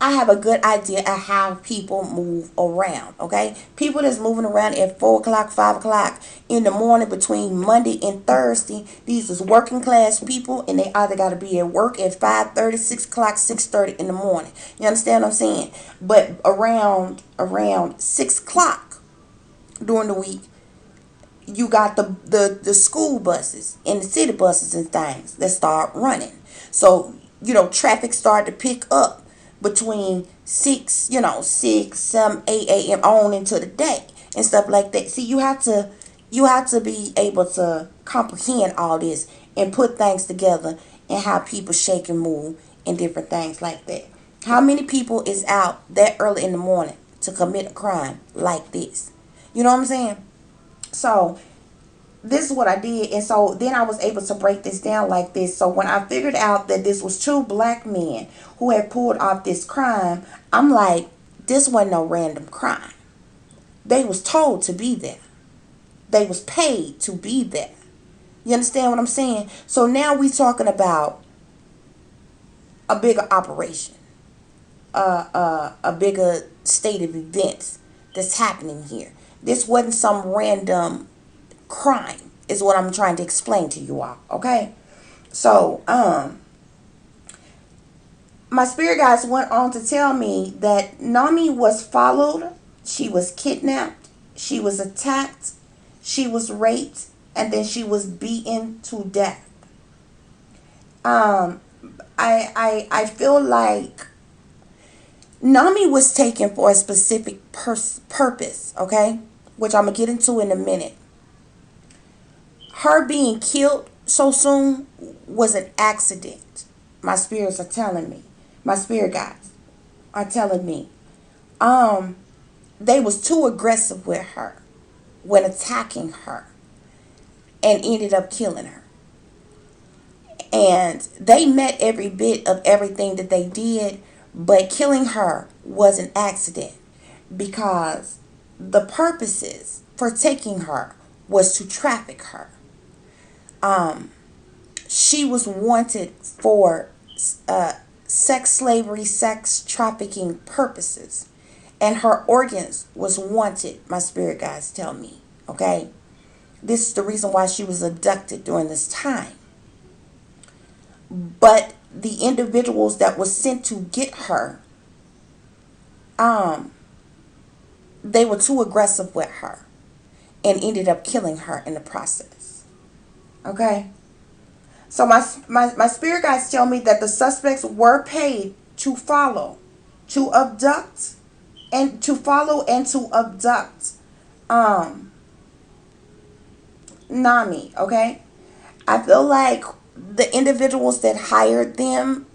I have a good idea of how people move around, okay? People that's moving around at 4 o'clock, 5 o'clock in the morning between Monday and Thursday, these is working class people, and they either got to be at work at 5:30, 6 o'clock, 6:30 in the morning. You understand what I'm saying? But around 6 o'clock during the week, you got the school buses and the city buses and things that start running. So, traffic started to pick up between 6, 6, 7, 8 a.m. on into the day and stuff like that. See, you have to be able to comprehend all this and put things together and how people shake and move and different things like that. How many people is out that early in the morning to commit a crime like this? You know what I'm saying? So this is what I did, and so then I was able to break this down like this. So when I figured out that this was two black men who had pulled off this crime, I'm like, this wasn't no random crime. They was told to be there. They was paid to be there. You understand what I'm saying? So now we talking about a bigger operation, a bigger state of events that's happening here. This wasn't some random crime, is what I'm trying to explain to you all. Okay? So, my spirit guides went on to tell me that Nomi was followed, she was kidnapped, she was attacked, she was raped, and then she was beaten to death. I feel like Nomi was taken for a specific purpose, okay? Which I'm going to get into in a minute. Her being killed so soon was an accident. My spirits are telling me. My spirit guides are telling me. They was too aggressive with her when attacking her and ended up killing her. And they met every bit of everything that they did, but killing her was an accident because the purposes for taking her was to traffic her. She was wanted for sex slavery, sex trafficking purposes, and her organs was wanted. My spirit guides tell me. Okay, this is the reason why she was abducted during this time. But the individuals that was sent to get her, they were too aggressive with her and ended up killing her in the process. Okay? So my spirit guides tell me that the suspects were paid to follow, to abduct, and to follow and to abduct Nomi, okay? I feel like the individuals that hired them,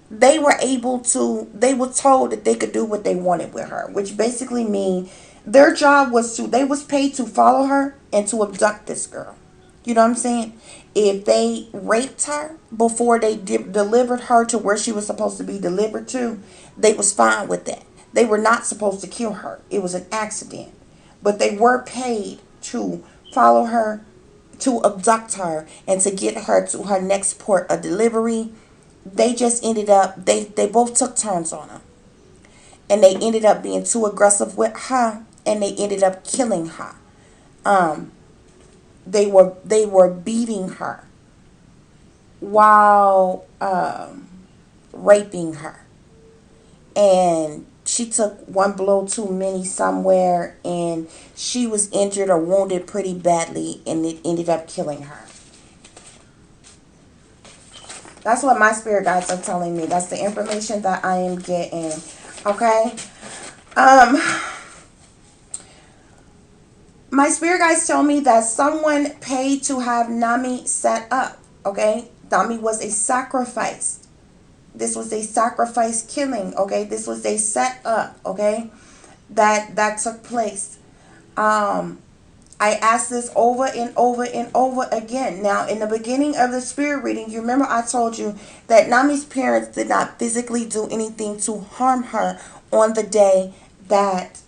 they were told that they could do what they wanted with her, which basically means their job was they was paid to follow her and to abduct this girl. You know what I'm saying? If they raped her before they delivered her to where she was supposed to be delivered to, they was fine with that. They were not supposed to kill her. It was an accident. But they were paid to follow her, to abduct her, and to get her to her next port of delivery. They just ended up, they both took turns on her. And they ended up being too aggressive with her, and they ended up killing her. They were beating her while raping her. And she took one blow too many somewhere, and she was injured or wounded pretty badly, and it ended up killing her. That's what my spirit guides are telling me. That's the information that I am getting. Okay? My spirit guides tell me that someone paid to have Nomi set up. Okay? Nomi was a sacrifice. This was a sacrifice killing. Okay? This was a set up. Okay? That took place. I asked this over and over and over again. Now, in the beginning of the spirit reading, you remember I told you that Nami's parents did not physically do anything to harm her on the day that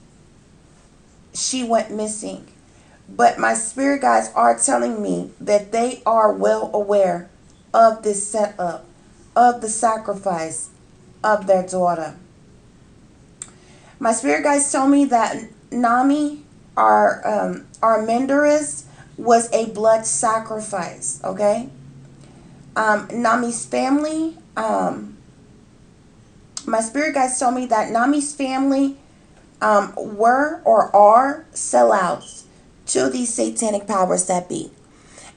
she went missing. But my spirit guides are telling me that they are well aware of this setup, of the sacrifice of their daughter. My spirit guides tell me that Nami, Armendariz, was a blood sacrifice. Okay, Nami's family. My spirit guides tell me that Nami's family were or are sellouts to these satanic powers that be.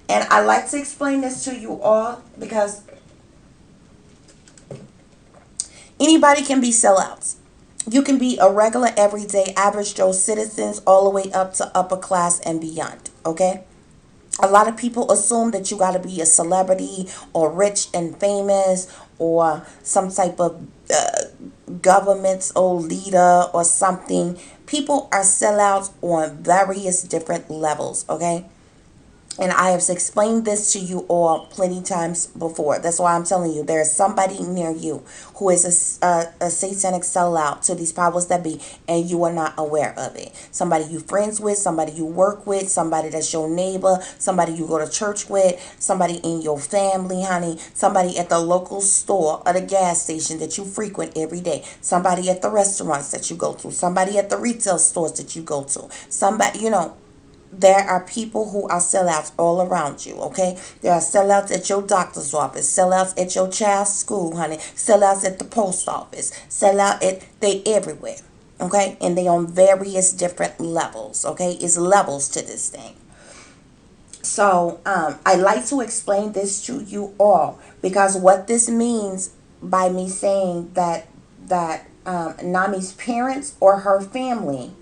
And I like to explain this to you all because anybody can be sellouts. You can be a regular, everyday, average Joe citizens all the way up to upper class and beyond. Okay? A lot of people assume that you got to be a celebrity or rich and famous or some type of government's old leader or something. People are sellouts on various different levels. Okay? And I have explained this to you all plenty times before. That's why I'm telling you, there's somebody near you who is a satanic sellout to these powers that be, and you are not aware of it. Somebody you friends with, somebody you work with, somebody that's your neighbor, somebody you go to church with, somebody in your family, honey, somebody at the local store or the gas station that you frequent every day, somebody at the restaurants that you go to, somebody at the retail stores that you go to, somebody, there are people who are sellouts all around you, okay? There are sellouts at your doctor's office, sellouts at your child's school, honey, sellouts at the post office, they everywhere, okay? And they on various different levels, okay? It's levels to this thing. So I like to explain this to you all because what this means by me saying that Nami's parents or her family,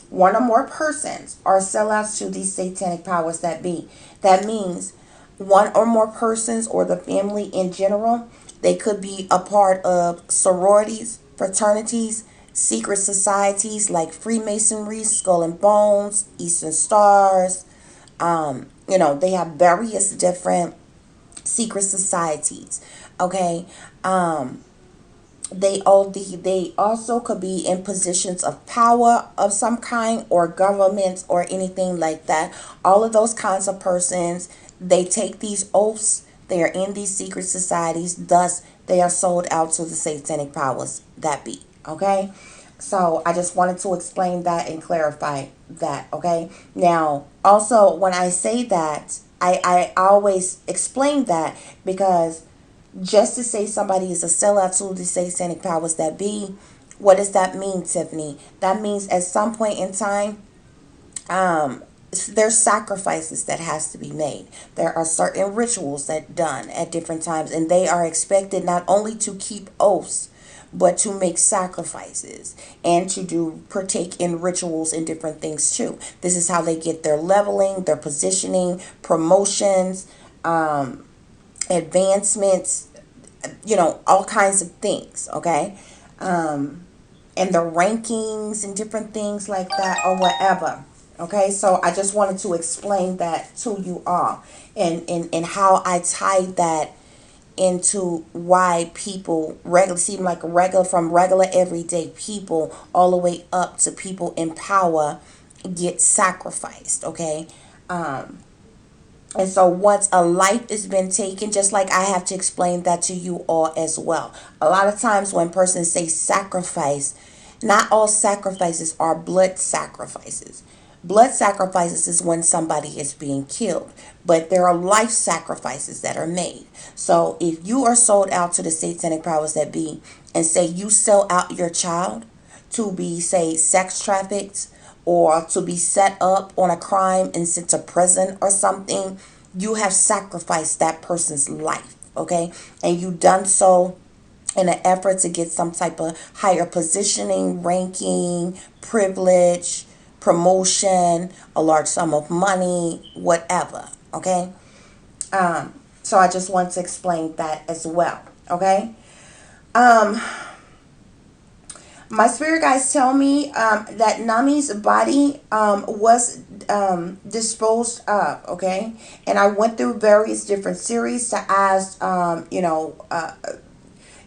one or more persons, are sellouts to these satanic powers that be. That means one or more persons or the family in general, they could be a part of sororities, fraternities, secret societies like Freemasonry, Skull and Bones, Eastern Stars. They have various different secret societies. Okay. They also could be in positions of power of some kind or governments or anything like that. All of those kinds of persons, they take these oaths. They are in these secret societies. Thus, they are sold out to the satanic powers that be. Okay? So, I just wanted to explain that and clarify that. Okay? Now, also, when I say that, I always explain that because just to say somebody is a sellout to the satanic powers that be, what does that mean, Tiffany? That means at some point in time, there's sacrifices that has to be made. There are certain rituals that done at different times, and they are expected not only to keep oaths, but to make sacrifices and to do partake in rituals and different things too. This is how they get their leveling, their positioning, promotions, advancements, all kinds of things, okay? And the rankings and different things like that or whatever. Okay, so I just wanted to explain that to you all and how I tied that into why people regular seem like regular from regular everyday people all the way up to people in power get sacrificed, okay? And so once a life has been taken, just like I have to explain that to you all as well. A lot of times when persons say sacrifice, not all sacrifices are blood sacrifices. Blood sacrifices is when somebody is being killed, but there are life sacrifices that are made. So if you are sold out to the satanic powers that be and say you sell out your child to be, say, sex trafficked, or to be set up on a crime and sent to prison or something, you have sacrificed that person's life, okay? And you done so in an effort to get some type of higher positioning, ranking, privilege, promotion, a large sum of money, whatever, okay? So I just want to explain that as well, okay? My spirit guides tell me that Nami's body was disposed of, okay? And I went through various different series to ask,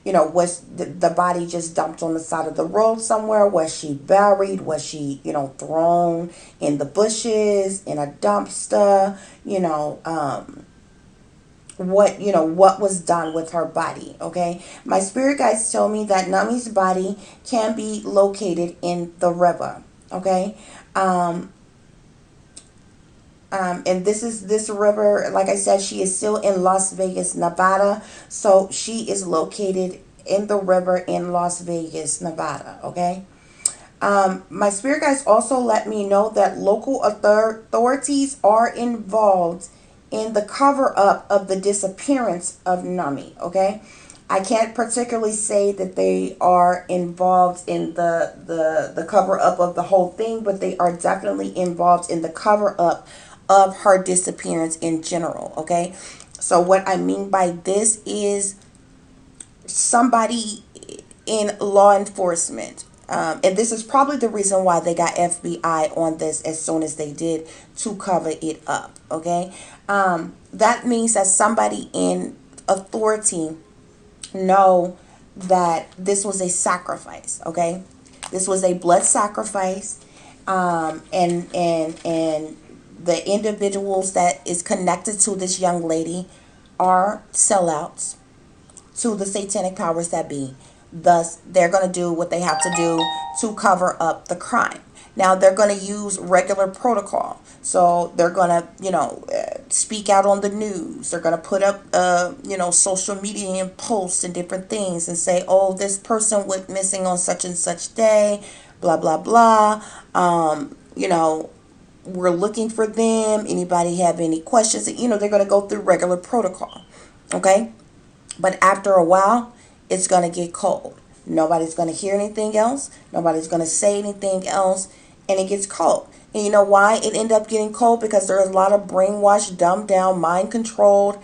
was the body just dumped on the side of the road somewhere? Was she buried? Was she, thrown in the bushes, in a dumpster? What was done with her body, okay? My spirit guides tell me that Nami's body can be located in the river, okay? And this river, like I said, she is still in Las Vegas, Nevada. So she is located in the river in Las Vegas, Nevada. Okay. My spirit guides also let me know that local authorities are involved in the cover up of the disappearance of Nami. Okay. I can't particularly say that they are involved in the cover up of the whole thing, but they are definitely involved in the cover up of her disappearance in general. Okay. So what I mean by this is somebody in law enforcement. And this is probably the reason why they got FBI on this as soon as they did, to cover it up. Okay. That means that somebody in authority know that this was a sacrifice. Okay. This was a blood sacrifice. And the individuals that is connected to this young lady are sellouts to the satanic powers that be. Thus, they're going to do what they have to do to cover up the crime. Now, they're going to use regular protocol. So they're going to, speak out on the news. They're going to put up, social media and posts and different things and say, oh, this person went missing on such and such day, blah, blah, blah. We're looking for them. Anybody have any questions? They're going to go through regular protocol. Okay. But after a while, it's going to get cold. Nobody's going to hear anything else. Nobody's going to say anything else. And it gets cold. And you know why it ended up getting cold? Because there's a lot of brainwashed, dumbed down, mind controlled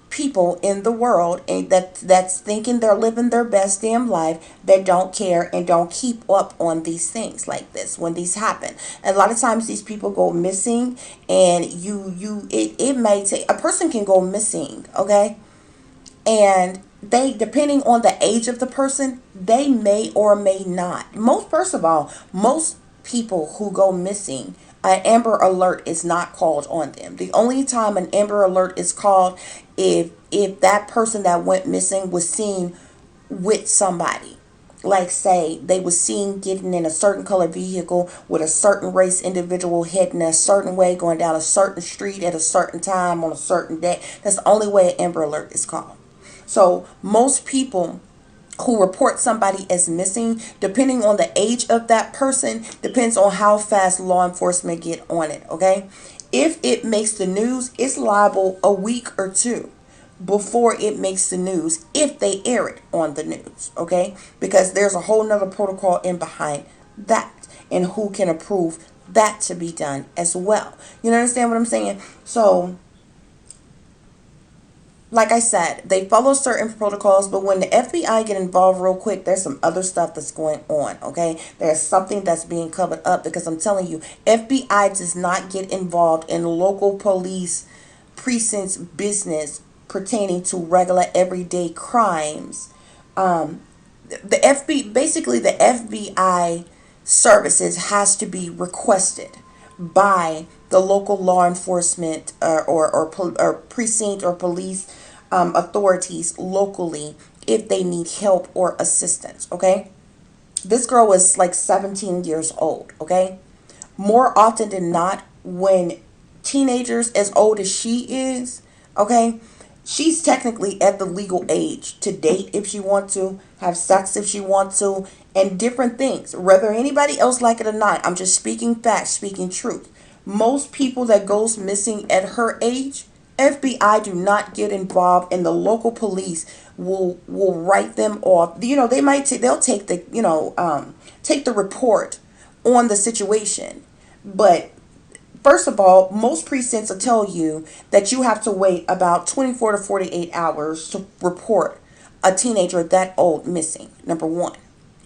people in the world, and that's thinking they're living their best damn life, that don't care and don't keep up on these things like this when these happen. And a lot of times these people go missing, and it may take, a person can go missing, okay, and they, depending on the age of the person, they may or may not. First of all, most people who go missing, an Amber Alert is not called on them. The only time an Amber Alert is called if that person that went missing was seen with somebody. Like, say they was seen getting in a certain color vehicle with a certain race individual, heading a certain way, going down a certain street at a certain time on a certain day. That's the only way an Amber Alert is called. So most people who report somebody as missing, depending on the age of that person, depends on how fast law enforcement get on it. Okay. If it makes the news, it's liable a week or two before it makes the news, if they air it on the news. Okay. Because there's a whole nother protocol in behind that, and who can approve that to be done as well. You understand what I'm saying? So, like I said, they follow certain protocols, but when the FBI get involved real quick, there's some other stuff that's going on, okay? There's something that's being covered up, because I'm telling you, FBI does not get involved in local police precincts business pertaining to regular everyday crimes. Basically the FBI services has to be requested by the local law enforcement or precinct or police authorities locally if they need help or assistance. Okay, this girl was like 17 years old. Okay, more often than not, when teenagers as old as she is, okay, she's technically at the legal age to date if she wants to, have sex if she wants to, and different things. Whether anybody else like it or not, I'm just speaking facts, speaking truth. Most people that goes missing at her age, FBI do not get involved, and the local police will write them off. They might they'll take the take the report on the situation, but first of all, most precincts will tell you that you have to wait about 24 to 48 hours to report a teenager that old missing. Number one.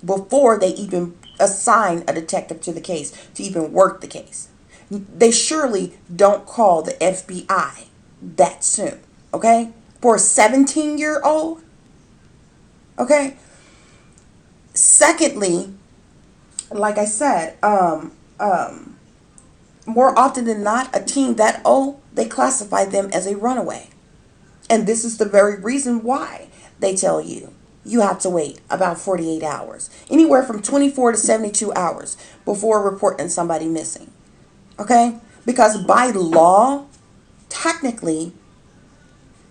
before they even assign a detective to the case to even work the case. They surely don't call the FBI that soon, okay? For a 17-year-old, okay? Secondly, like I said, more often than not, a teen that old, they classify them as a runaway. And this is the very reason why they tell you you have to wait about 48 hours, anywhere from 24 to 72 hours before reporting somebody missing. Okay? Because by law, technically,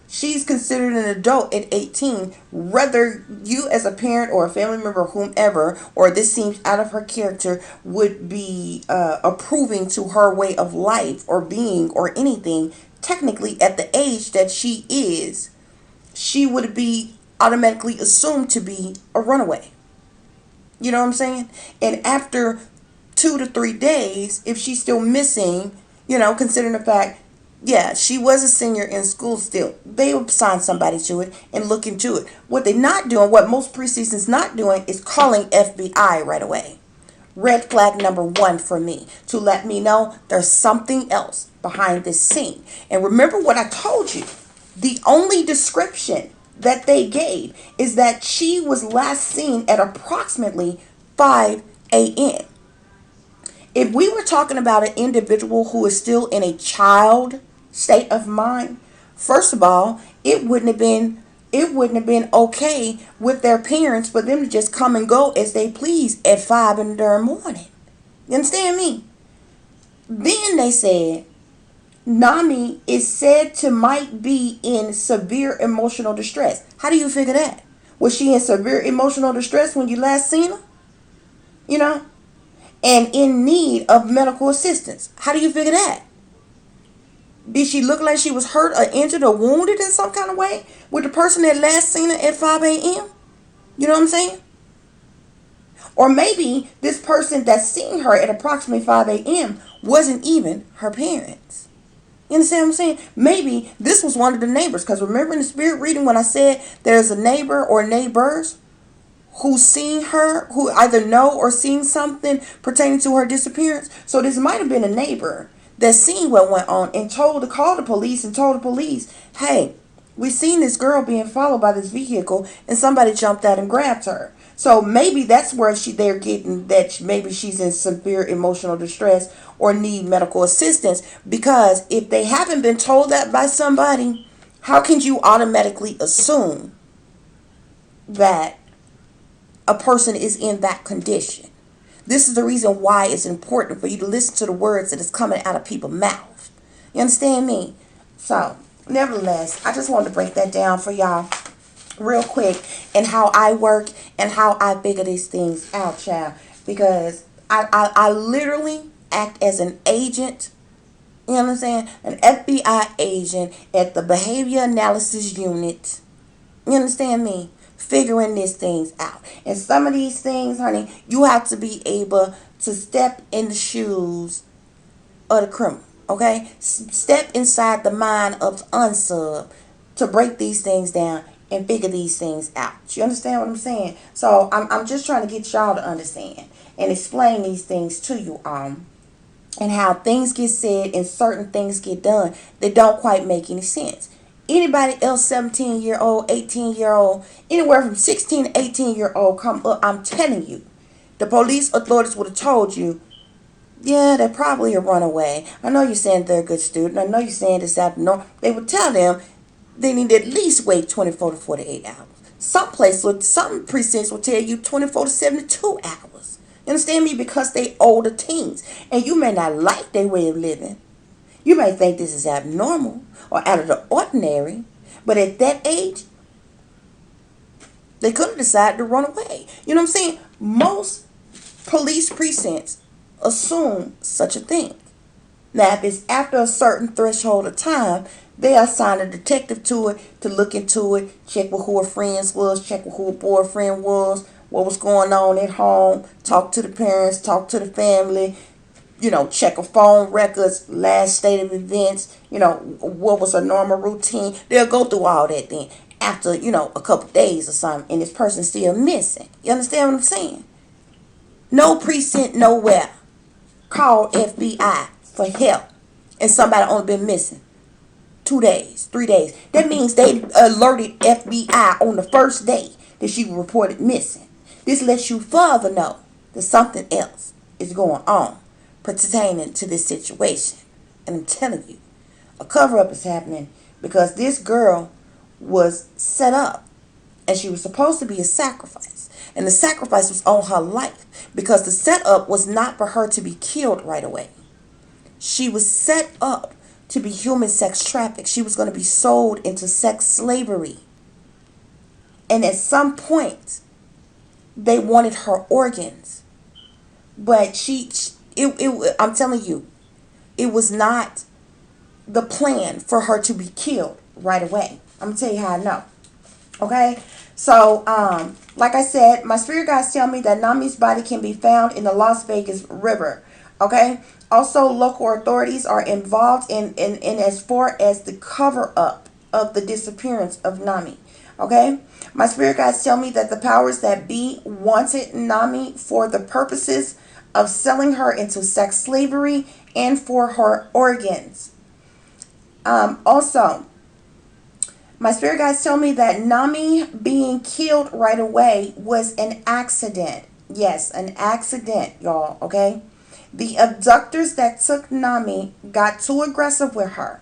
she's considered an adult at 18, whether you as a parent or a family member, whomever, or this seems out of her character, would be approving to her way of life or being or anything. Technically, at the age that she is, she would be automatically assumed to be a runaway. You know what I'm saying? And after 2 to 3 days, if she's still missing, considering the fact, yeah, she was a senior in school still, they would assign somebody to it and look into it. What they're not doing, what most precincts not doing, is calling FBI right away. Red flag number one for me, to let me know there's something else behind this scene. And remember what I told you. The only description that they gave is that she was last seen at approximately 5 a.m. If we were talking about an individual who is still in a child state of mind, first of all, it wouldn't have been okay with their parents for them to just come and go as they please at 5 in the morning. You understand me? Then they said Nomi is said to might be in severe emotional distress. How do you figure that? Was she in severe emotional distress when you last seen her? You know? And in need of medical assistance. How do you figure that? Did she look like she was hurt or injured or wounded in some kind of way with the person that last seen her at 5 a.m.? You know what I'm saying? Or maybe this person that seen her at approximately 5 a.m. wasn't even her parents. You understand what I'm saying? Maybe this was one of the neighbors. Because remember in the spirit reading when I said there's a neighbor or neighbors who seen her, who either know or seen something pertaining to her disappearance. So this might have been a neighbor that seen what went on and called the police and told the police, hey, we seen this girl being followed by this vehicle and somebody jumped out and grabbed her. So maybe that's where they're getting that maybe she's in severe emotional distress or need medical assistance, because if they haven't been told that by somebody, how can you automatically assume that a person is in that condition? This is the reason why it's important for you to listen to the words that is coming out of people's mouths. You understand me? So, nevertheless, I just wanted to break that down for y'all real quick, and how I work and how I figure these things out, child. Because I literally act as an agent, you understand? An FBI agent at the Behavior Analysis Unit. You understand me? Figuring these things out. And some of these things, honey, you have to be able to step in the shoes of the criminal. Okay? Step inside the mind of the unsub to break these things down and figure these things out. You understand what I'm saying? So I'm just trying to get y'all to understand and explain these things to you, and how things get said and certain things get done that don't quite make any sense. Anybody else, 17-year-old, 18-year-old, anywhere from 16 to 18-year-old come up, I'm telling you, the police authorities would have told you, yeah, they're probably a runaway. I know you're saying they're a good student. I know you're saying this afternoon. They would tell them they need to at least wait 24 to 48 hours. Some precincts will tell you 24 to 72 hours. You understand me? Because they older teens. And you may not like their way of living. You may think this is abnormal or out of the ordinary. But at that age, they could have decided to run away. You know what I'm saying? Most police precincts assume such a thing. Now, if it's after a certain threshold of time, they assign a detective to it to look into it, check with who her friends was, check with who her boyfriend was, what was going on at home, talk to the parents, talk to the family, check her phone records, last state of events, what was her normal routine. They'll go through all that then. after, a couple days or something, and this person's still missing. You understand what I'm saying? No precinct, nowhere. Call FBI for help. And somebody only been missing 2 days, 3 days. That means they alerted FBI on the first day that she was reported missing. This lets you further know that something else is going on pertaining to this situation. And I'm telling you, a cover-up is happening because this girl was set up and she was supposed to be a sacrifice. And the sacrifice was on her life because the setup was not for her to be killed right away. She was set up to be human sex trafficked. She was going to be sold into sex slavery. And at some point, they wanted her organs. But I'm telling you, it was not the plan for her to be killed right away. I'm going to tell you how I know. Okay? So, like I said, my spirit guides tell me that Nami's body can be found in the Las Vegas River. Okay? Also, local authorities are involved in as far as the cover-up of the disappearance of Nomi. Okay? My spirit guides tell me that the powers that be wanted Nomi for the purposes of selling her into sex slavery and for her organs. Also, my spirit guides tell me that Nomi being killed right away was an accident. Yes, an accident, y'all, okay? The abductors that took Nomi got too aggressive with her.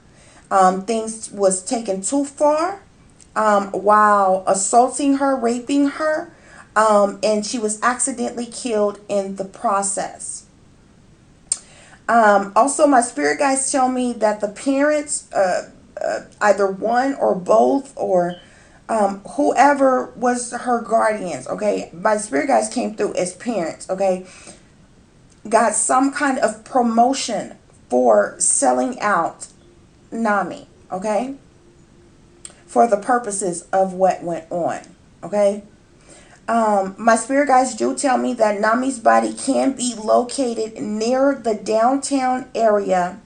Things was taken too far while assaulting her, raping her, and she was accidentally killed in the process. Also, my spirit guides tell me that the parents, either one or both or whoever was her guardians, okay, my spirit guides came through as parents, okay, got some kind of promotion for selling out Nomi, okay, for the purposes of what went on, okay. My spirit guides do tell me that Nami's body can be located near the downtown area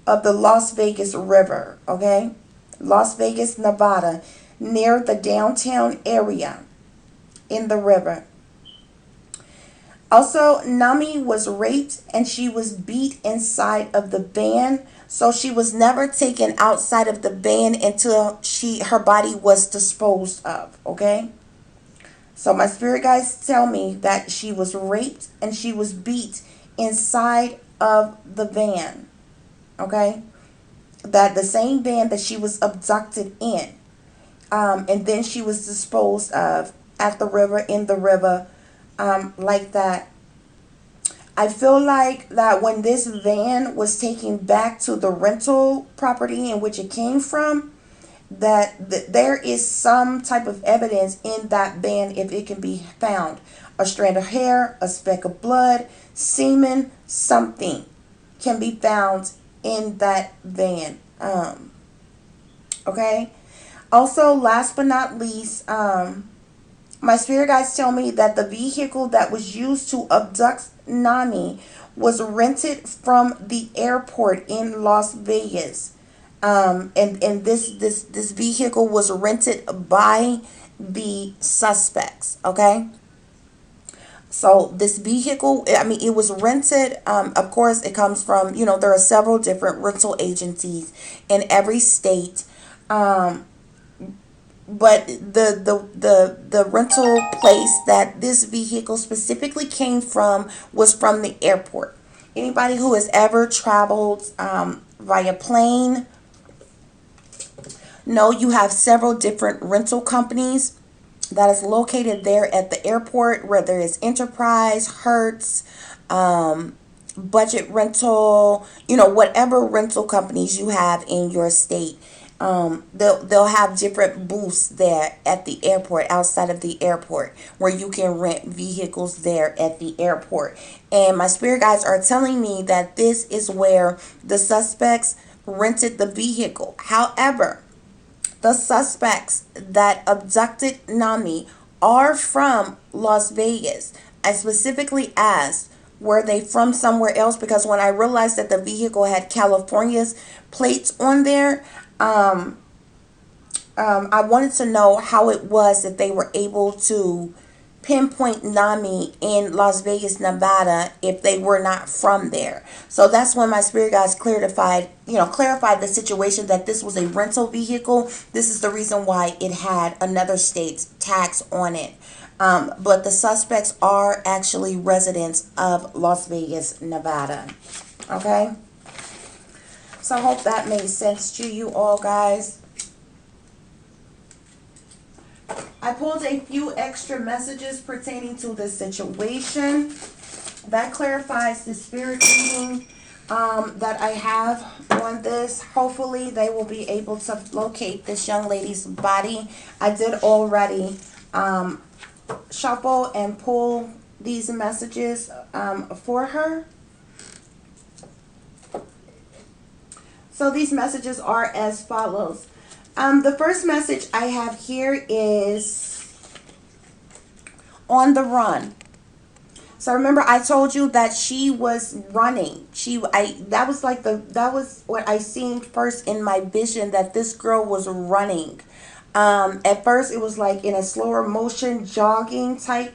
of the Las Vegas River, okay, Las Vegas, Nevada, near the downtown area in the river. Also, Nomi was raped and she was beat inside of the van. So she was never taken outside of the van until her body was disposed of. Okay. So my spirit guides tell me that she was raped and she was beat inside of the van. Okay. That the same van that she was abducted in. And then she was disposed of at the river, in the river. Like that. I feel like that when this van was taken back to the rental property in which it came from, that there is some type of evidence in that van if it can be found. A strand of hair, a speck of blood, semen, something can be found in that van. Okay. Also, last but not least, my spirit guides tell me that the vehicle that was used to abduct Nomi was rented from the airport in Las Vegas. And this vehicle was rented by the suspects. Okay. So this vehicle, I mean, it was rented. Of course, it comes from, there are several different rental agencies in every state. But the rental place that this vehicle specifically came from was from the airport. Anybody who has ever traveled via plane, know you have several different rental companies that is located there at the airport, whether it's Enterprise, Hertz, Budget Rental, whatever rental companies you have in your state. They'll have different booths there at the airport, outside of the airport, where you can rent vehicles there at the airport. And my spirit guides are telling me that this is where the suspects rented the vehicle. However, the suspects that abducted Nomi are from Las Vegas. I specifically asked, were they from somewhere else? Because when I realized that the vehicle had California's plates on there, I wanted to know how it was that they were able to pinpoint Nomi in Las Vegas, Nevada, if they were not from there. So that's when my spirit guides clarified the situation, that this was a rental vehicle. This is the reason why it had another state's tax on it. But the suspects are actually residents of Las Vegas, Nevada. Okay? So I hope that made sense to you all, guys. I pulled a few extra messages pertaining to this situation. That clarifies the spirit reading that I have on this. Hopefully they will be able to locate this young lady's body. I did already shuffle and pull these messages for her. So these messages are as follows. The first message I have here is on the run. So remember, I told you that she was running. That was what I seen first in my vision, that this girl was running. At first it was like in a slower motion, jogging type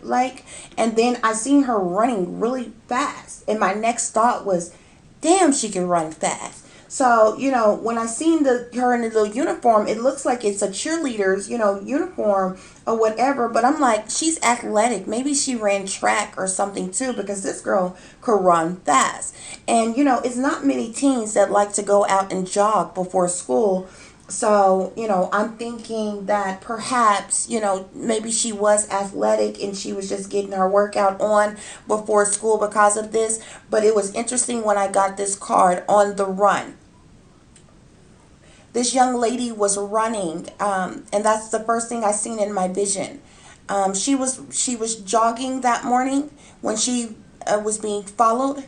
and then I seen her running really fast. And my next thought was, damn, she can run fast. So, when I seen her in the little uniform, it looks like it's a cheerleader's, uniform or whatever. But I'm like, she's athletic. Maybe she ran track or something too, because this girl could run fast. And, it's not many teens that like to go out and jog before school. So, I'm thinking that perhaps, maybe she was athletic and she was just getting her workout on before school because of this. But it was interesting when I got this card on the run. This young lady was running, and that's the first thing I seen in my vision. She was jogging that morning when she was being followed.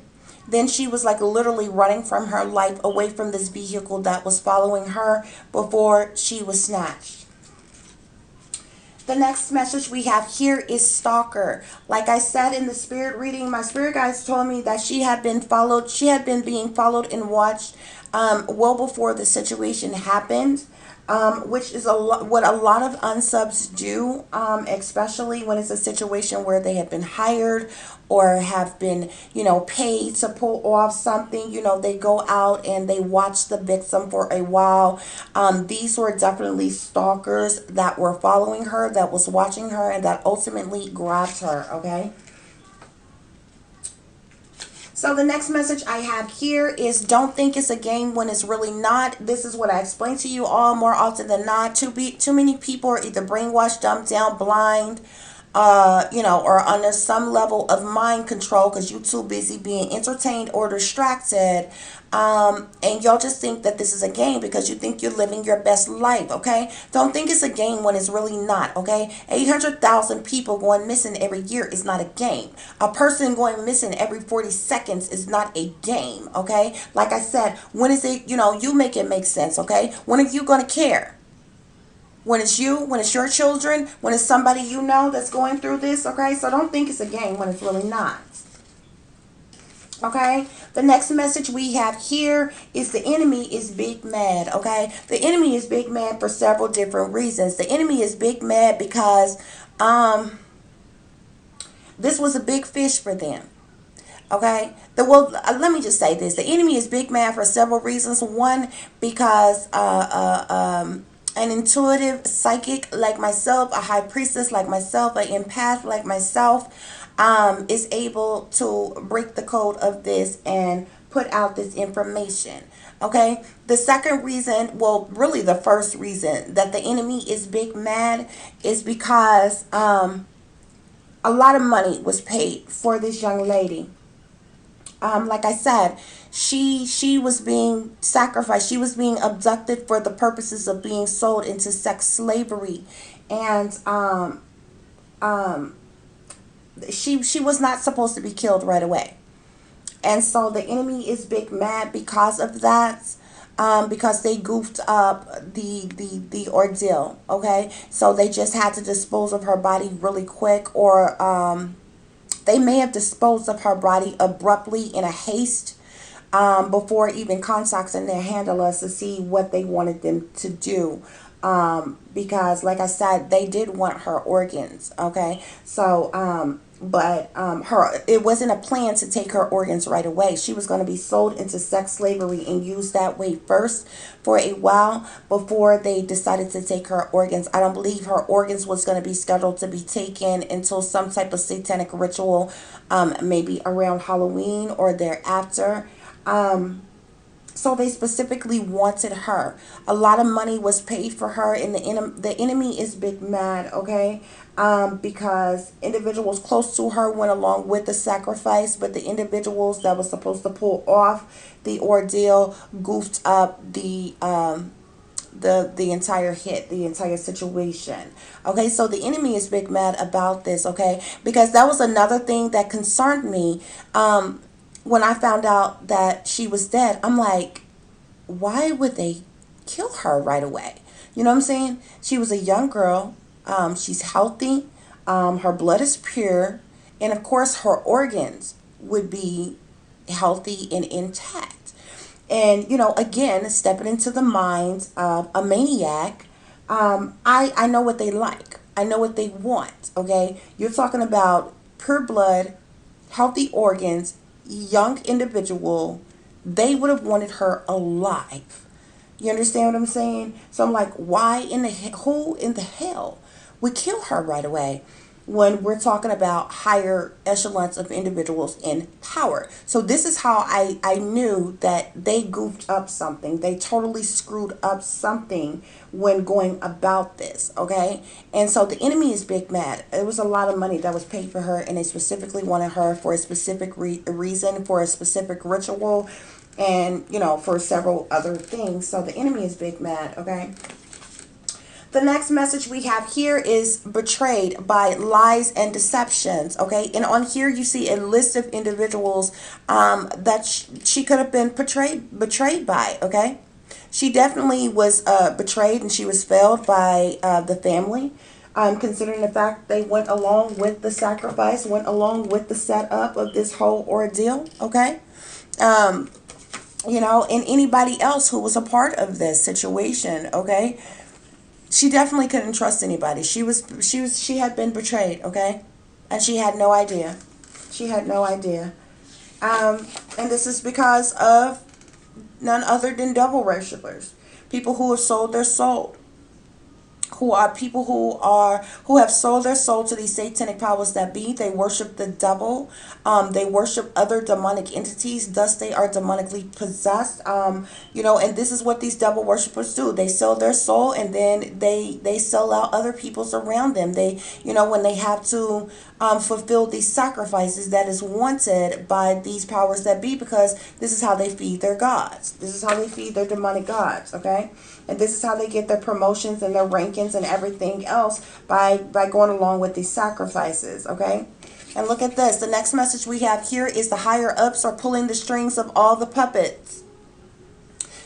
Then she was like literally running from her life away from this vehicle that was following her before she was snatched. The next message we have here is stalker. Like I said in the spirit reading, my spirit guides told me that she had been followed. She had been being followed and watched well before the situation happened. Which is what a lot of unsubs do, especially when it's a situation where they have been hired or have been, paid to pull off something. They go out and they watch the victim for a while. These were definitely stalkers that were following her, that was watching her, and that ultimately grabbed her, okay? So the next message I have here is, don't think it's a game when it's really not. This is what I explain to you all more often than not. Too many people are either brainwashed, dumbed down, blind, or under some level of mind control because you're too busy being entertained or distracted. And y'all just think that this is a game because you think you're living your best life, okay? Don't think it's a game when it's really not, okay? 800,000 people going missing every year is not a game. A person going missing every 40 seconds is not a game, okay? Like I said, when is it, you make it make sense, okay? When are you going to care? When it's you, when it's your children, when it's somebody that's going through this, okay? So don't think it's a game when it's really not. Okay, the next message we have here is the enemy is big mad, okay? The enemy is big mad for several different reasons. The enemy is big mad because this was a big fish for them. Okay, let me just say this. The enemy is big mad for several reasons. One, because an intuitive psychic like myself, a high priestess like myself, an empath like myself, is able to break the code of this and put out this information. Okay, the second reason, well, really the first reason that the enemy is big mad is because a lot of money was paid for this young lady. Like I said, she was being sacrificed. She was being abducted for the purposes of being sold into sex slavery, and she was not supposed to be killed right away. And so the enemy is big mad because of that. Because they goofed up the ordeal, okay? So they just had to dispose of her body really quick, or they may have disposed of her body abruptly in a haste before even contacting their handlers to see what they wanted them to do. Because like I said, they did want her organs. Okay, so her, it wasn't a plan to take her organs right away. She was going to be sold into sex slavery and used that way first for a while before they decided to take her organs. I don't believe her organs was going to be scheduled to be taken until some type of satanic ritual, maybe around Halloween or thereafter. So they specifically wanted her. A lot of money was paid for her, and the enemy is big mad, okay? Because individuals close to her went along with the sacrifice, but the individuals that was supposed to pull off the ordeal goofed up the entire hit, the entire situation. Okay, so the enemy is big mad about this, okay? Because that was another thing that concerned me. When I found out that she was dead, I'm like, why would they kill her right away? You know what I'm saying? She was a young girl. She's healthy. Her blood is pure. And of course, her organs would be healthy and intact. And, again, stepping into the mind of a maniac, I know what they like. I know what they want, okay? You're talking about pure blood, healthy organs, young individual. They would have wanted her alive. You understand what I'm saying? So I'm like, who in the hell would kill her right away when we're talking about higher echelons of individuals in power? So this is how I knew that they goofed up something. They totally screwed up something when going about this, okay? And so the enemy is big mad. It was a lot of money that was paid for her, and they specifically wanted her for a specific reason, for a specific ritual, and, for several other things. So the enemy is big mad, okay? The next message we have here is betrayed by lies and deceptions, okay? And on here you see a list of individuals that she could have been betrayed by, okay? She definitely was betrayed, and she was failed by the family. Considering the fact they went along with the sacrifice, went along with the setup of this whole ordeal, okay? And anybody else who was a part of this situation, okay? She definitely couldn't trust anybody. She had been betrayed, okay? And she had no idea. She had no idea. And this is because of none other than devil worshipers. People who have sold their soul, who are people who have sold their soul to these satanic powers that be. They worship the devil. They worship other demonic entities. Thus, they are demonically possessed. And this is what these devil worshipers do. They sell their soul, and then they sell out other people's around them. They, when they have to fulfill these sacrifices that is wanted by these powers that be, because this is how they feed their gods. This is how they feed their demonic gods. Okay. And this is how they get their promotions and their rankings and everything else, by going along with these sacrifices, okay? And look at this. The next message we have here is the higher ups are pulling the strings of all the puppets.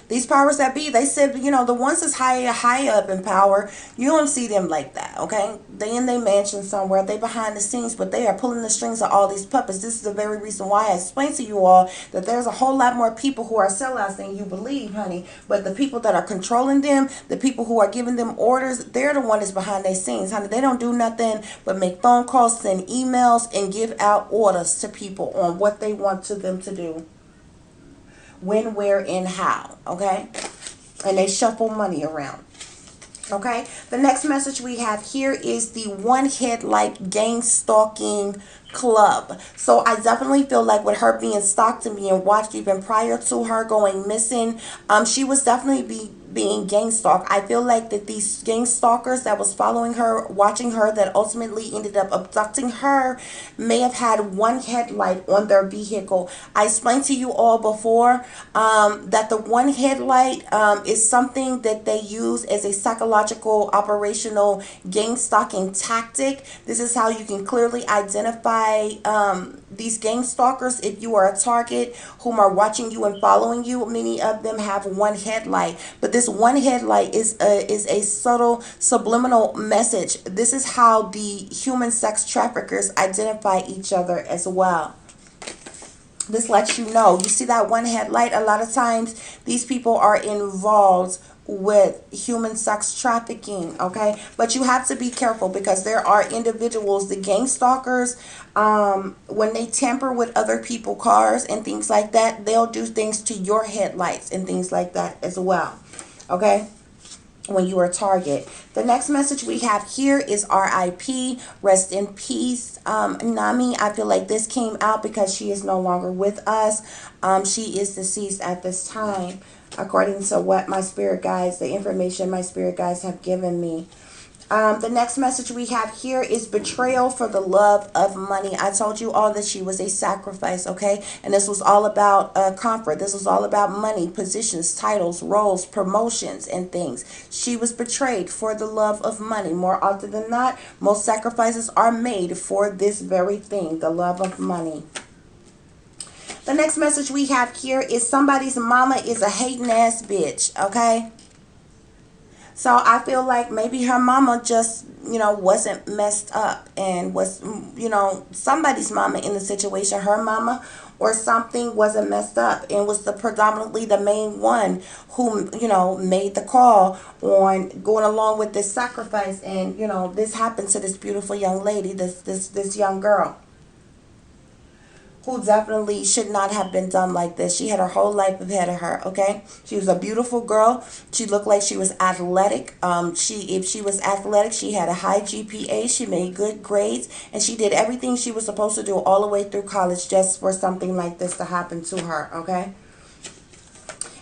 These powers that be, they said, the ones that's high up in power, you don't see them like that, okay? They in their mansion somewhere, they behind the scenes, but they are pulling the strings of all these puppets. This is the very reason why I explained to you all that there's a whole lot more people who are sellouts than you believe, honey. But the people that are controlling them, the people who are giving them orders, they're the one that's behind their scenes, honey. They don't do nothing but make phone calls, send emails, and give out orders to people on what they want them to do. When, where, and how, okay? And they shuffle money around, okay? The next message we have here is the one headlight gang stalking club. So I definitely feel like with her being stalked and being watched even prior to her going missing, she was definitely being gang stalked. I feel like that these gang stalkers that was following her, watching her, that ultimately ended up abducting her, may have had one headlight on their vehicle. I explained to you all before that the one headlight is something that they use as a psychological operational gang stalking tactic. This is how you can clearly identify these gang stalkers if you are a target whom are watching you and following you. Many of them have one headlight, but this one headlight is a subtle subliminal message. This is how the human sex traffickers identify each other as well. This lets you know. You see that one headlight? A lot of times these people are involved with human sex trafficking, okay? But you have to be careful because there are individuals, the gang stalkers, when they tamper with other people's cars and things like that, they'll do things to your headlights and things like that as well, okay? When you are a target. The next message we have here is RIP, rest in peace. Nomi, I feel like this came out because she is no longer with us. She is deceased at this time, according to what my spirit guides, the information my spirit guides have given me. The next message we have here is betrayal for the love of money. I told you all that she was a sacrifice, okay? And this was all about comfort. This was all about money, positions, titles, roles, promotions, and things. She was betrayed for the love of money. More often than not, most sacrifices are made for this very thing, the love of money. The next message we have here is somebody's mama is a hating ass bitch, okay? So I feel like maybe her mama just, wasn't messed up and was, somebody's mama in the situation, her mama or something wasn't messed up and was predominantly the main one who, made the call on going along with this sacrifice. And, this happened to this beautiful young lady, this young girl, who definitely should not have been done like this. She had her whole life ahead of her, okay? She was a beautiful girl. She looked like she was athletic. If she was athletic, she had a high GPA. She made good grades. And she did everything she was supposed to do all the way through college just for something like this to happen to her, okay?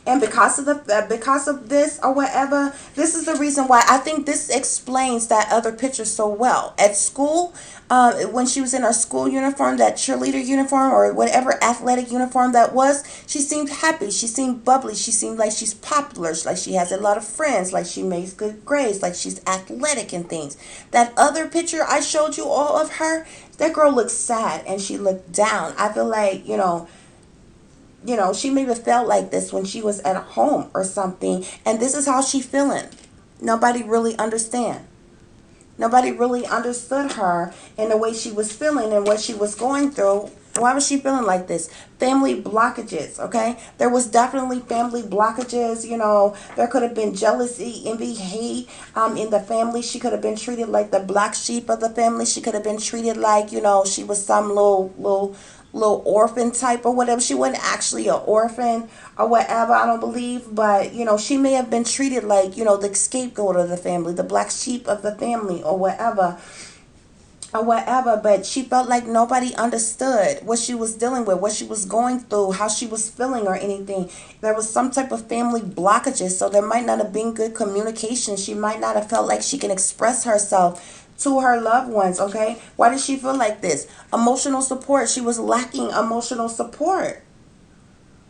And because of this or whatever, this is the reason why I think this explains that other picture so well. At school, when she was in her school uniform, that cheerleader uniform or whatever athletic uniform that was, she seemed happy. She seemed bubbly. She seemed like she's popular, like she has a lot of friends, like she makes good grades, like she's athletic and things. That other picture I showed you all of her, that girl looked sad and she looked down. I feel like, she maybe felt like this when she was at home or something. And this is how she feeling. Nobody really understand. Nobody really understood her and the way she was feeling and what she was going through. Why was she feeling like this? Family blockages, okay? There was definitely family blockages, There could have been jealousy, envy, hate in the family. She could have been treated like the black sheep of the family. She could have been treated like, she was some little orphan type or whatever. She wasn't actually an orphan or whatever, I don't believe, but she may have been treated like, the scapegoat of the family, the black sheep of the family or whatever, but she felt like nobody understood what she was dealing with, what she was going through, how she was feeling or anything. There was some type of family blockages, so there might not have been good communication. She might not have felt like she can express herself to her loved ones, okay? Why did she feel like this? Emotional support. She was lacking emotional support.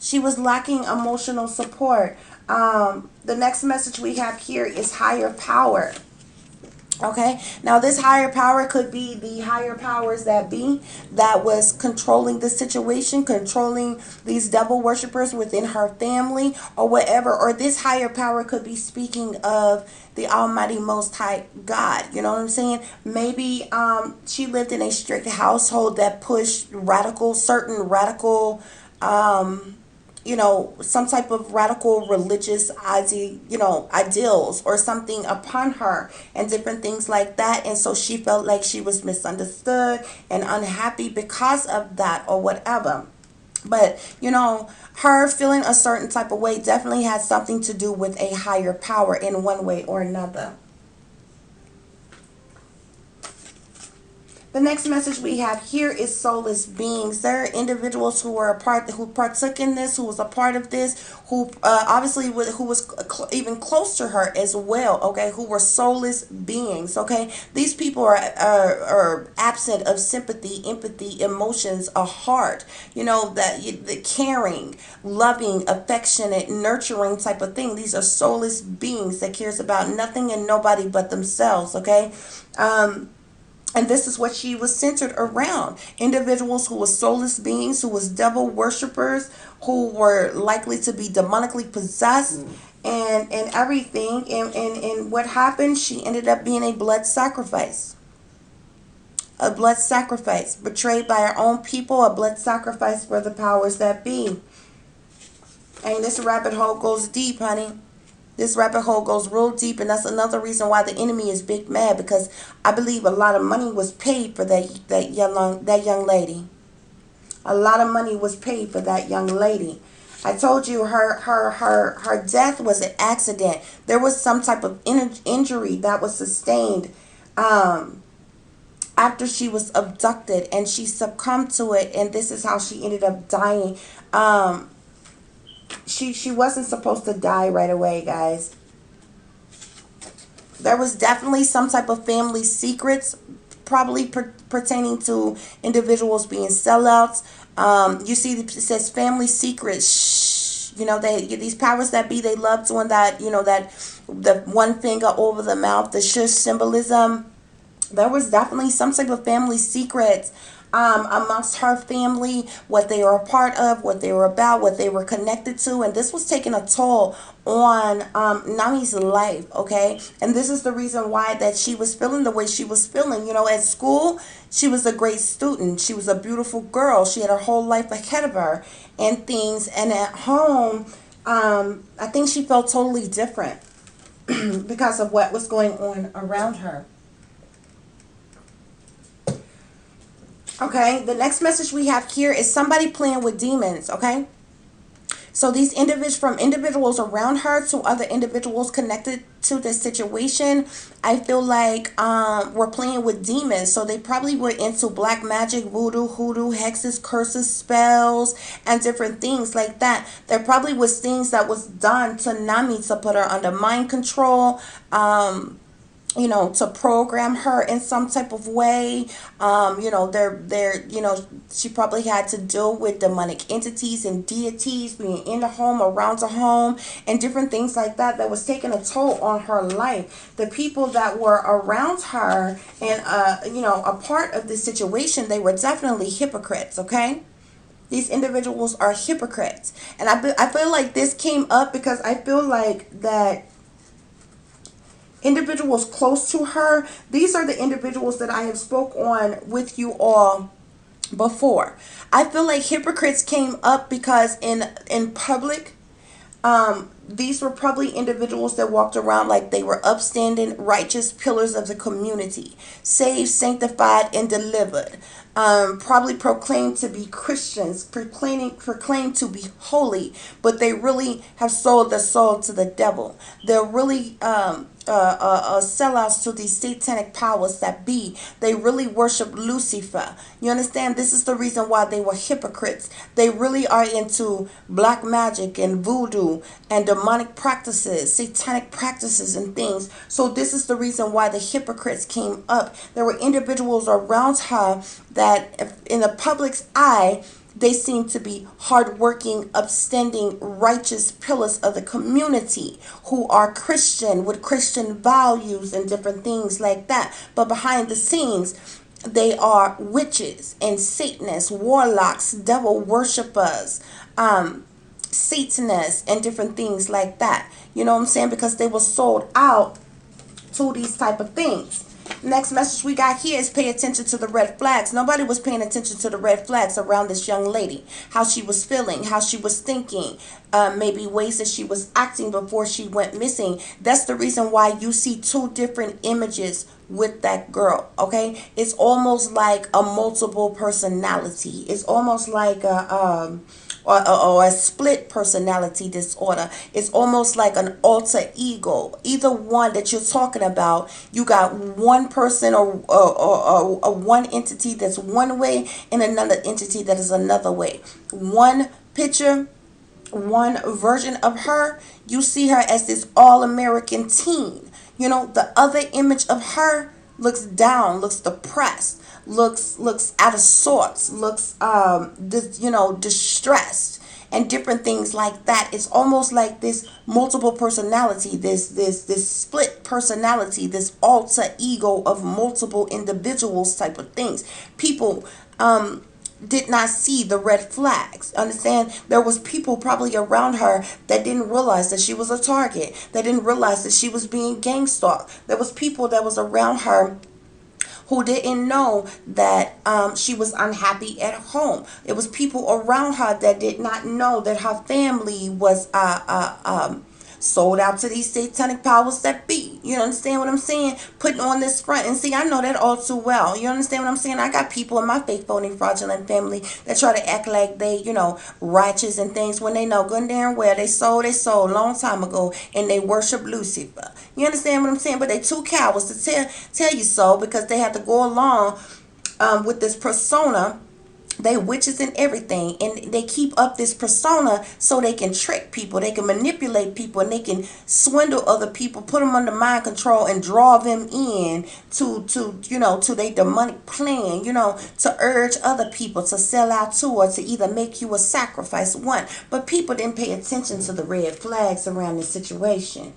She was lacking emotional support. The next message we have here is higher power. Okay, now this higher power could be the higher powers that be that was controlling the situation, controlling these devil worshippers within her family or whatever. Or this higher power could be speaking of the Almighty Most High God. You know what I'm saying? Maybe she lived in a strict household that pushed certain radical some type of radical religious ideals or something upon her and different things like that. And so she felt like she was misunderstood and unhappy because of that or whatever. But, her feeling a certain type of way definitely has something to do with a higher power in one way or another. The next message we have here is soulless beings. There are individuals who partook in this, who was a part of this, who who was even close to her as well, okay, who were soulless beings, okay. These people are absent of sympathy, empathy, emotions, a heart, the caring, loving, affectionate, nurturing type of thing. These are soulless beings that cares about nothing and nobody but themselves, okay. And this is what she was centered around. Individuals who were soulless beings, who was devil worshippers, who were likely to be demonically possessed and everything. And what happened, she ended up being a blood sacrifice. A blood sacrifice. Betrayed by her own people, a blood sacrifice for the powers that be. And this rabbit hole goes deep, honey. This rabbit hole goes real deep, and that's another reason why the enemy is big mad, because I believe a lot of money was paid for that young lady. A lot of money was paid for that young lady. I told you her death was an accident. There was some type of injury that was sustained after she was abducted, and she succumbed to it, and this is how she ended up dying. She wasn't supposed to die right away, guys. There was definitely some type of family secrets, probably pertaining to individuals being sellouts. You see, it says family secrets. Shh. You know, these powers that be, they love doing that. You know, that the one finger over the mouth, the shush symbolism. There was definitely some type of family secrets amongst her family, what they were a part of, what they were about, what they were connected to, and this was taking a toll on Nami's life, okay? And this is the reason why that she was feeling the way she was feeling. You know, at school, she was a great student. She was a beautiful girl. She had her whole life ahead of her and things. And at home, I think she felt totally different because of what was going on around her. Okay, the next message we have here is somebody playing with demons, okay? So these individuals around her to other individuals connected to this situation, I feel like were playing with demons. So they probably were into black magic, voodoo, hoodoo, hexes, curses, spells, and different things like that. There probably was things that was done to Nami to put her under mind control. You know, to program her in some type of way. You know, you know, she probably had to deal with demonic entities and deities being in the home, around the home, and different things like that that was taking a toll on her life. The people that were around her and, you know, a part of this situation, they were definitely hypocrites, okay? These individuals are hypocrites. And I feel like this came up because I feel like that individuals close to her, these are the individuals that I have spoke on with you all before. I feel like hypocrites came up because in public, these were probably individuals that walked around like they were upstanding, righteous pillars of the community, saved, sanctified, and delivered. Probably proclaimed to be Christians, proclaimed to be holy, but they really have sold their soul to the devil. They're really sellouts to these satanic powers that be. They really worship Lucifer. You understand? This is the reason why they were hypocrites. They really are into black magic and voodoo and demonic practices, satanic practices and things. So this is the reason why the hypocrites came up. There were individuals around her that in the public's eye, they seem to be hardworking, upstanding, righteous pillars of the community who are Christian with Christian values and different things like that. But behind the scenes, they are witches and Satanists, warlocks, devil worshippers, Satanists, and different things like that. You know what I'm saying? Because they were sold out to these type of things. Next message we got here is pay attention to the red flags. Nobody was paying attention to the red flags around this young lady. How she was feeling, how she was thinking, maybe ways that she was acting before she went missing. That's the reason why you see two different images with that girl, okay? It's almost like a multiple personality. It's almost like or a split personality disorder. It's almost like an alter ego. Either one that you're talking about, you got one person or one entity that's one way and another entity that is another way. One picture, one version of her, you see her as this all-American teen. You know, the other image of her looks down, looks depressed, looks out of sorts, looks distressed, and different things like that. It's almost like this multiple personality, this split personality, this alter ego of multiple individuals type of things. People did not see the red flags. Understand? There was people probably around her that didn't realize that she was a target. That didn't realize that she was being gang stalked. There was people that was around her who didn't know that she was unhappy at home. It was people around her that did not know that her family was sold out to these satanic powers that be. You understand what I'm saying? Putting on this front. And see, I know that all too well. You understand what I'm saying? I got people in my fake, phony, fraudulent family that try to act like they, righteous and things when they know good and damn well they sold a long time ago and they worship Lucifer. You understand what I'm saying? But they too cowards to tell you so, because they have to go along with this persona. They witches and everything, and they keep up this persona so they can trick people, they can manipulate people, and they can swindle other people, put them under mind control, and draw them in to their demonic plan, to urge other people to sell out to, or to either make you a sacrifice. One, but people didn't pay attention to the red flags around this situation.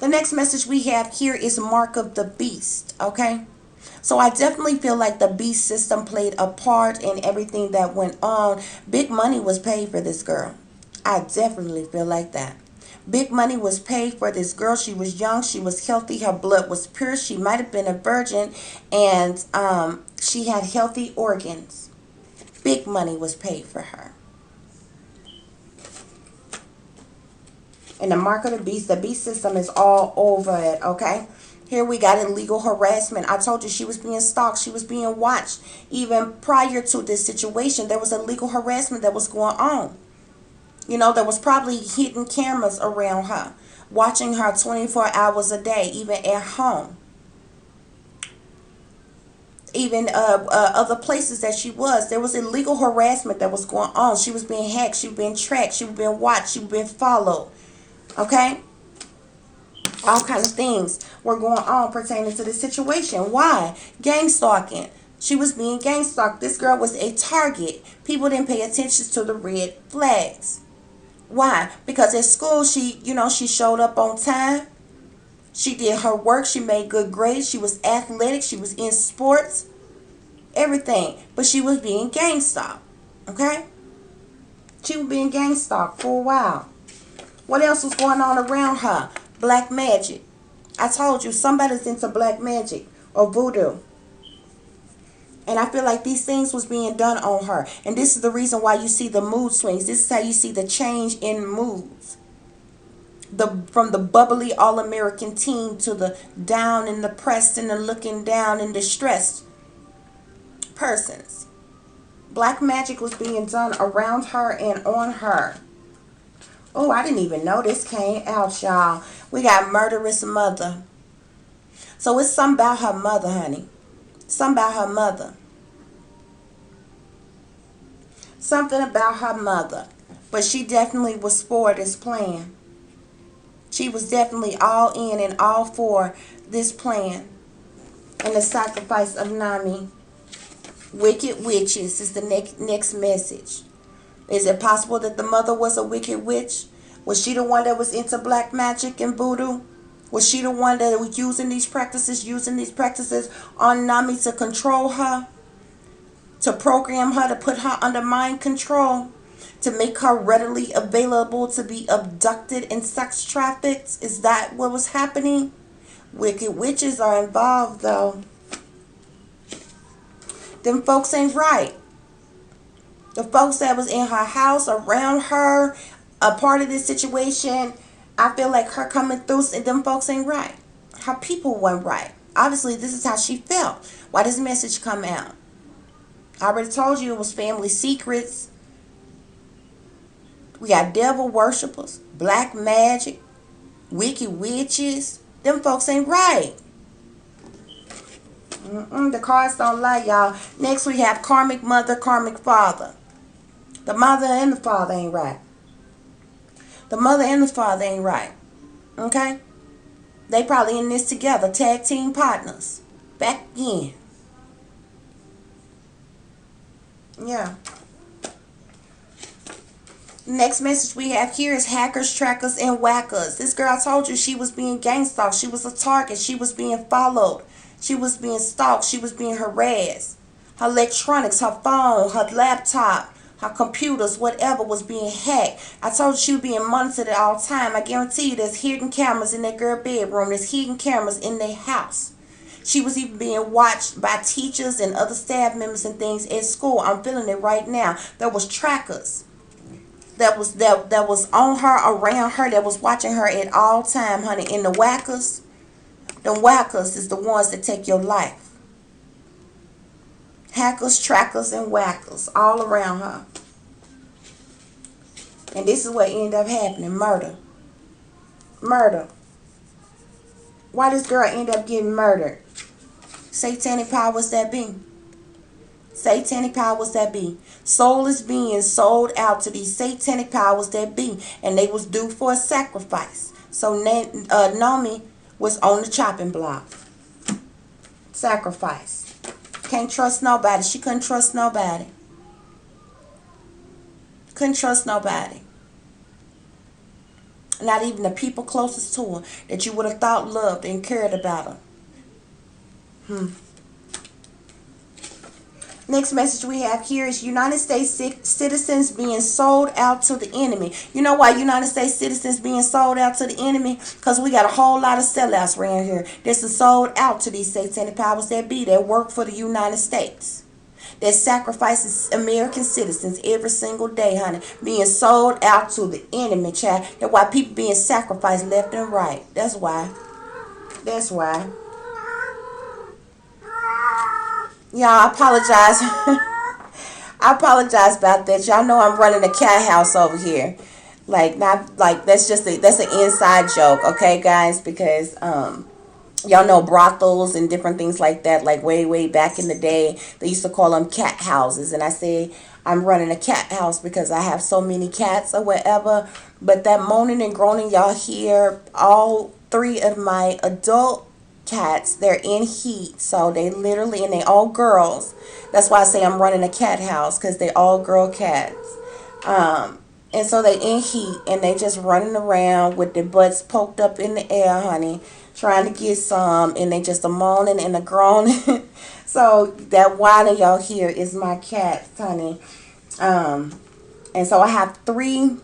The next message we have here is mark of the beast. Okay. So I definitely feel like the beast system played a part in everything that went on. Big money was paid for this girl. I definitely feel like that. Big money was paid for this girl. She was young. She was healthy. Her blood was pure. She might have been a virgin. And she had healthy organs. Big money was paid for her. And the mark of the beast system is all over it, okay? Here we got illegal harassment. I told you she was being stalked. She was being watched. Even prior to this situation, there was illegal harassment that was going on. There was probably hidden cameras around her, watching her 24 hours a day, even at home. Even other places that she was. There was illegal harassment that was going on. She was being hacked. She was being tracked. She was being watched. She was being followed. Okay? All kinds of things were going on pertaining to this situation. Why? Gang stalking. She was being gang stalked. This girl was a target. People didn't pay attention to the red flags. Why? Because at school she showed up on time. She did her work. She made good grades. She was athletic. She was in sports. Everything. But she was being gang stalked. Okay? She was being gang stalked for a while. What else was going on around her? Black magic. I told you, somebody's into black magic or voodoo. And I feel like these things was being done on her. And this is the reason why you see the mood swings. This is how you see the change in moods. From the bubbly all-American teen to the down and depressed and the looking down and distressed persons. Black magic was being done around her and on her. Oh, I didn't even know this came out, y'all. We got murderous mother. So it's something about her mother, honey. Something about her mother. Something about her mother. But she definitely was for this plan. She was definitely all in and all for this plan. And the sacrifice of Nomi. Wicked witches is the next message. Is it possible that the mother was a wicked witch? Was she the one that was into black magic and voodoo? Was she the one that was using these practices on Nomi to control her? To program her, to put her under mind control? To make her readily available to be abducted and sex trafficked? Is that what was happening? Wicked witches are involved, though. Them folks ain't right. The folks that was in her house, around her, a part of this situation, I feel like her coming through, and them folks ain't right. Her people weren't right. Obviously, this is how she felt. Why does this message come out? I already told you it was family secrets. We got devil worshippers, black magic, wicked witches. Them folks ain't right. The cards don't lie, y'all. Next, we have karmic mother, karmic father. The mother and the father ain't right. The mother and the father ain't right. Okay? They probably in this together. Tag team partners. Back in. Yeah. Next message we have here is hackers, trackers, and whackers. This girl, I told you, she was being gang stalked. She was a target. She was being followed. She was being stalked. She was being harassed. Her electronics, her phone, her laptop, her computers, whatever was being hacked. I told you she was being monitored at all time. I guarantee you there's hidden cameras in that girl bedroom. There's hidden cameras in their house. She was even being watched by teachers and other staff members and things at school. I'm feeling it right now. There was trackers. that was on her, around her, that was watching her at all time, honey. And the whackers, is the ones that take your life. Hackers, trackers, and whackers all around her. And this is what ended up happening. Murder. Murder. Why this girl end up getting murdered? Satanic powers that be. Satanic powers that be. Soulless beings sold out to these satanic powers that be. And they was due for a sacrifice. So Nomi was on the chopping block. Sacrifice. Can't trust nobody. She couldn't trust nobody. Couldn't trust nobody. Not even the people closest to her that you would have thought loved and cared about her. Next message we have here is United States citizens being sold out to the enemy. You know why United States citizens being sold out to the enemy? Because we got a whole lot of sellouts around here that's sold out to these satanic powers that be, that work for the United States. That sacrifices American citizens every single day, honey. Being sold out to the enemy, child. That's why people being sacrificed left and right. That's why. That's why. Y'all, I apologize. I apologize about that. Y'all know I'm running a cat house over here. Like, not like that's an inside joke, okay, guys? Because y'all know brothels and different things like that, like way back in the day, they used to call them cat houses. And I say I'm running a cat house because I have so many cats or whatever. But that moaning and groaning y'all hear, all three of my adult cats, they're in heat. So they literally, and they all girls. That's why I say I'm running a cat house, because they all girl cats. And so they in heat, and they just running around with their butts poked up in the air, honey, trying to get some, and they just a moaning and a groaning. So that whining y'all hear is my cats, honey. And so I have 3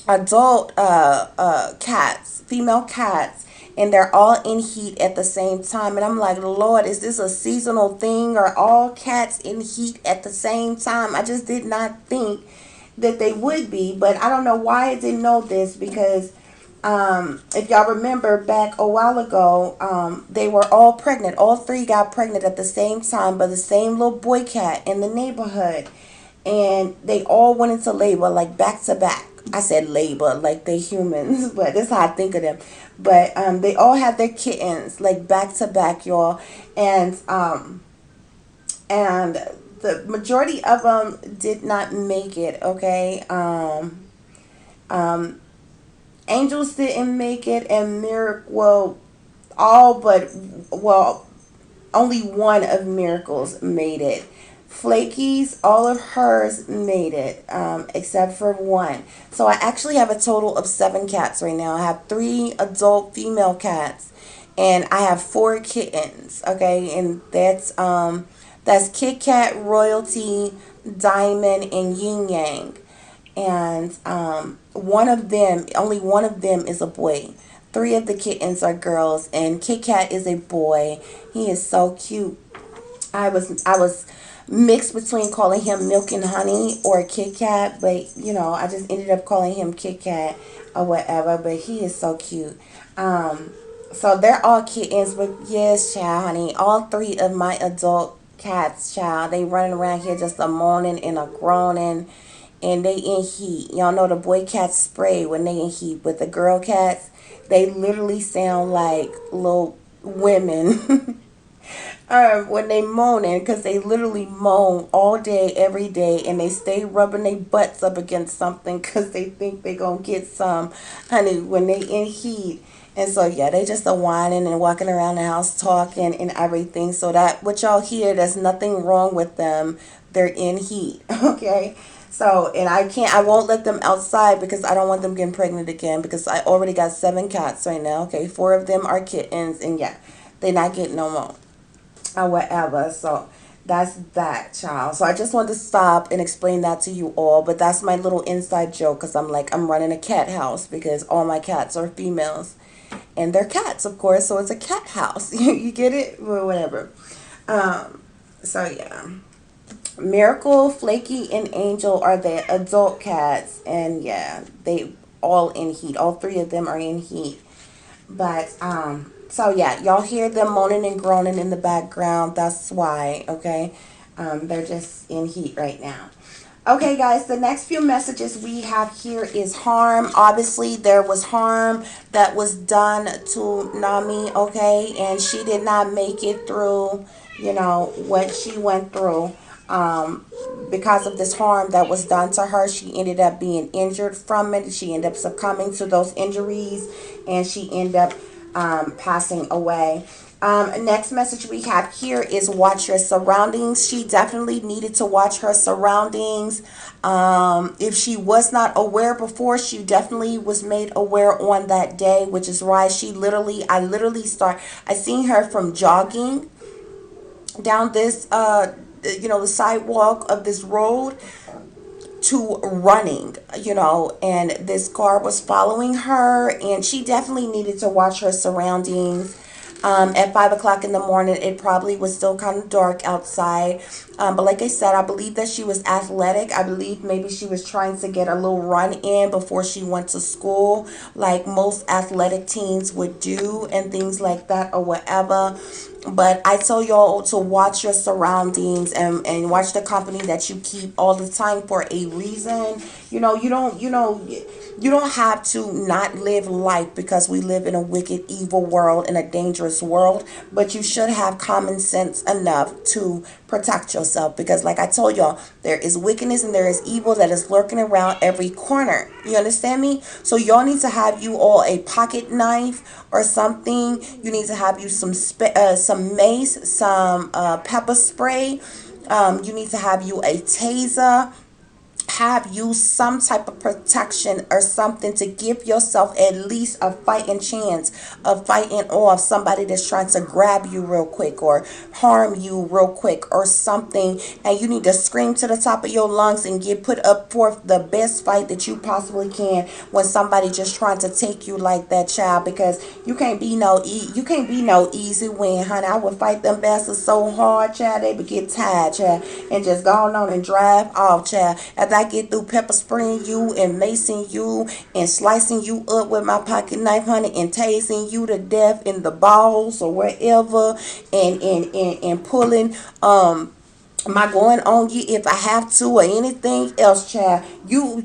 adult cats, female cats, and they're all in heat at the same time. And I'm like, Lord, is this a seasonal thing? Are all cats in heat at the same time? I just did not think that they would be, but I don't know why I didn't know this, because if y'all remember back a while ago, they were all pregnant. All 3 got pregnant at the same time by the same little boy cat in the neighborhood. And they all went into labor, like back to back. I said labor like they humans, but that's how I think of them. But they all had their kittens like back to back, y'all. And the majority of them did not make it, okay? Angels didn't make it, and only one of Miracle's made it. Flaky's, all of hers made it, except for one. So I actually have a total of 7 cats right now. I have 3 adult female cats, and I have 4 kittens, okay? And that's Kit Kat, Royalty, Diamond, and Yin Yang. And only one of them is a boy. 3 of the kittens are girls, and Kit Kat is a boy. He is so cute. I was mixed between calling him Milk and Honey or Kit Kat, but you know, I just ended up calling him Kit Kat or whatever. But he is so cute. So they're all kittens, but yes, child, honey, all 3 of my adult cats, child, they running around here just a moaning and a groaning, and they in heat. Y'all know the boy cats spray when they in heat, but the girl cats, they literally sound like little women. When they moaning, because they literally moan all day, every day, and they stay rubbing their butts up against something because they think they gonna get some, honey, when they in heat. And so yeah, they just are whining and walking around the house talking and everything. So that what y'all hear, there's nothing wrong with them. They're in heat, okay? So, and I won't let them outside because I don't want them getting pregnant again, because I already got 7 cats right now, okay? 4 of them are kittens, and yeah, they're not getting no more or whatever. So that's that, child. So I just wanted to stop and explain that to you all. But that's my little inside joke, because I'm running a cat house because all my cats are females, and they're cats, of course, so it's a cat house. You get it? Or whatever. So yeah. Miracle, Flaky, and Angel are the adult cats, and yeah, they all in heat. All three of them are in heat. But so yeah, y'all hear them moaning and groaning in the background. That's why, okay? They're just in heat right now. Okay, guys, the next few messages we have here is harm. Obviously, there was harm that was done to Nami, okay? And she did not make it through, what she went through. Because of this harm that was done to her, she ended up being injured from it. She ended up succumbing to those injuries, and she ended up passing away. Next message we have here is watch your surroundings. She definitely needed to watch her surroundings. If she was not aware before, she definitely was made aware on that day, which is why I seen her from jogging down this, the sidewalk of this road to running, and this car was following her, and she definitely needed to watch her surroundings. At 5 o'clock in the morning, it probably was still kind of dark outside. But like I said, I believe that she was athletic. I believe maybe she was trying to get a little run in before she went to school, like most athletic teens would do, and things like that, or whatever. But I tell y'all to watch your surroundings, and watch the company that you keep all the time for a reason. You don't have to not live life, because we live in a wicked, evil world, in a dangerous world. But you should have common sense enough to protect yourself, because like I told y'all, there is wickedness and there is evil that is lurking around every corner. You understand me? So y'all need to have you all a pocket knife or something. You need to have you some mace, some pepper spray. You need to have you a taser. Have you some type of protection or something to give yourself at least a fighting chance of fighting off somebody that's trying to grab you real quick or harm you real quick or something. And you need to scream to the top of your lungs and put up forth the best fight that you possibly can when somebody just trying to take you like that, child, because you can't be no easy win, honey. I would fight them bastards so hard, child, they would get tired, child, and just go on and drive off, child. After I get through pepper spraying you and macing you and slicing you up with my pocket knife, honey, and tasing you to death in the balls or wherever, and pulling my going on you if I have to, or anything else, child.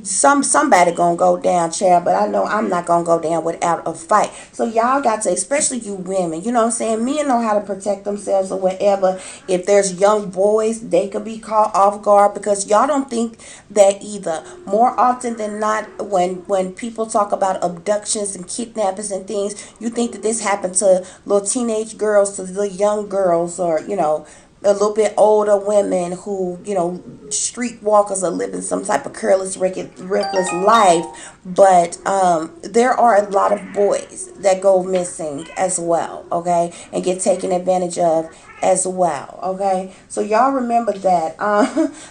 Somebody gonna go down, child, but I know I'm not gonna go down without a fight. So y'all got to, especially you women, you know what I'm saying, men know how to protect themselves or whatever. If there's young boys, they could be caught off guard, because y'all don't think that either. More often than not, when people talk about abductions and kidnappings and things, you think that this happened to little teenage girls, to the young girls, or a little bit older women who, streetwalkers, are living some type of careless, reckless life. But there are a lot of boys that go missing as well, okay, and get taken advantage of as well, okay. So y'all remember that.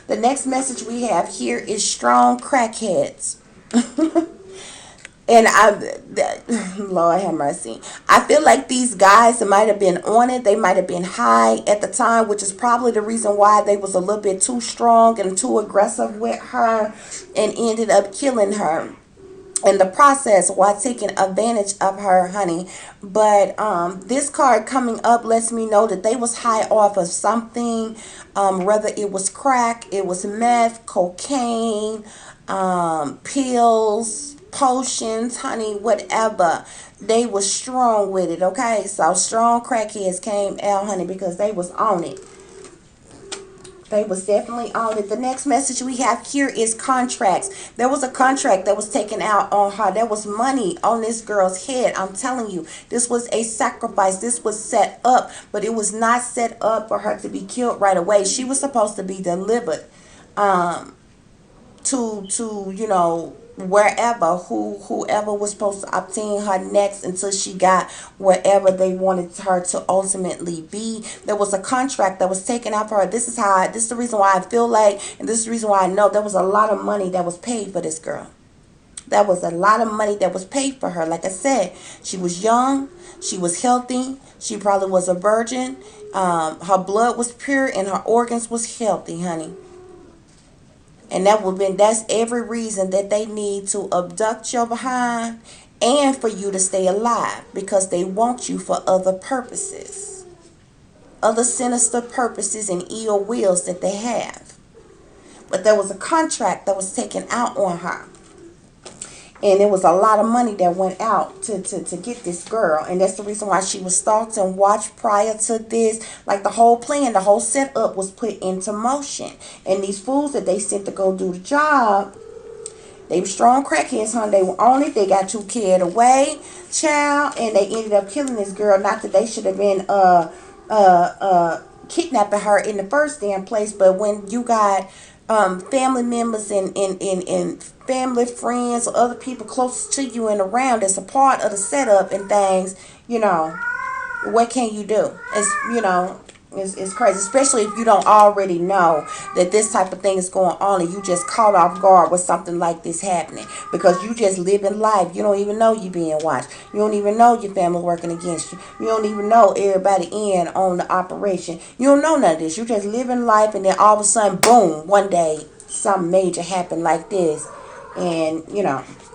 The next message we have here is strong crackheads. And Lord have mercy. I feel like these guys might have been on it. They might have been high at the time, which is probably the reason why they was a little bit too strong and too aggressive with her, and ended up killing her in the process while taking advantage of her, honey. But this card coming up lets me know that they was high off of something, whether it was crack, it was meth, cocaine, pills, potions, honey, whatever. They was strong with it, okay? So strong crackheads came out, honey, because they was on it. They was definitely on it. The next message we have here is contracts. There was a contract that was taken out on her. There was money on this girl's head. I'm telling you, this was a sacrifice. This was set up, but it was not set up for her to be killed right away. She was supposed to be delivered to wherever, whoever was supposed to obtain her next, until she got wherever they wanted her to ultimately be. There was a contract that was taken out for her. This is the reason why I feel like, and this is the reason why I know there was a lot of money that was paid for this girl. That was a lot of money that was paid for her. Like I said, she was young, she was healthy, she probably was a virgin, her blood was pure, and her organs was healthy, honey. And that's every reason that they need to abduct your behind and for you to stay alive, because they want you for other purposes, other sinister purposes and ill wills that they have. But there was a contract that was taken out on her. And it was a lot of money that went out to get this girl. And that's the reason why she was stalked and watched prior to this. Like the whole plan, the whole setup was put into motion. And these fools that they sent to go do the job, they were strong crackheads, huh? They were on it. They got too carried away, child. And they ended up killing this girl. Not that they should have been kidnapping her in the first damn place. But when you got family members and family, friends, or other people close to you and around that's a part of the setup and things, what can you do? It's crazy, especially if you don't already know that this type of thing is going on and you just caught off guard with something like this happening, because you just living life. You don't even know you being watched. You don't even know your family working against you. You don't even know everybody in on the operation. You don't know none of this. You just living life, and then all of a sudden, boom, one day something major happened like this, and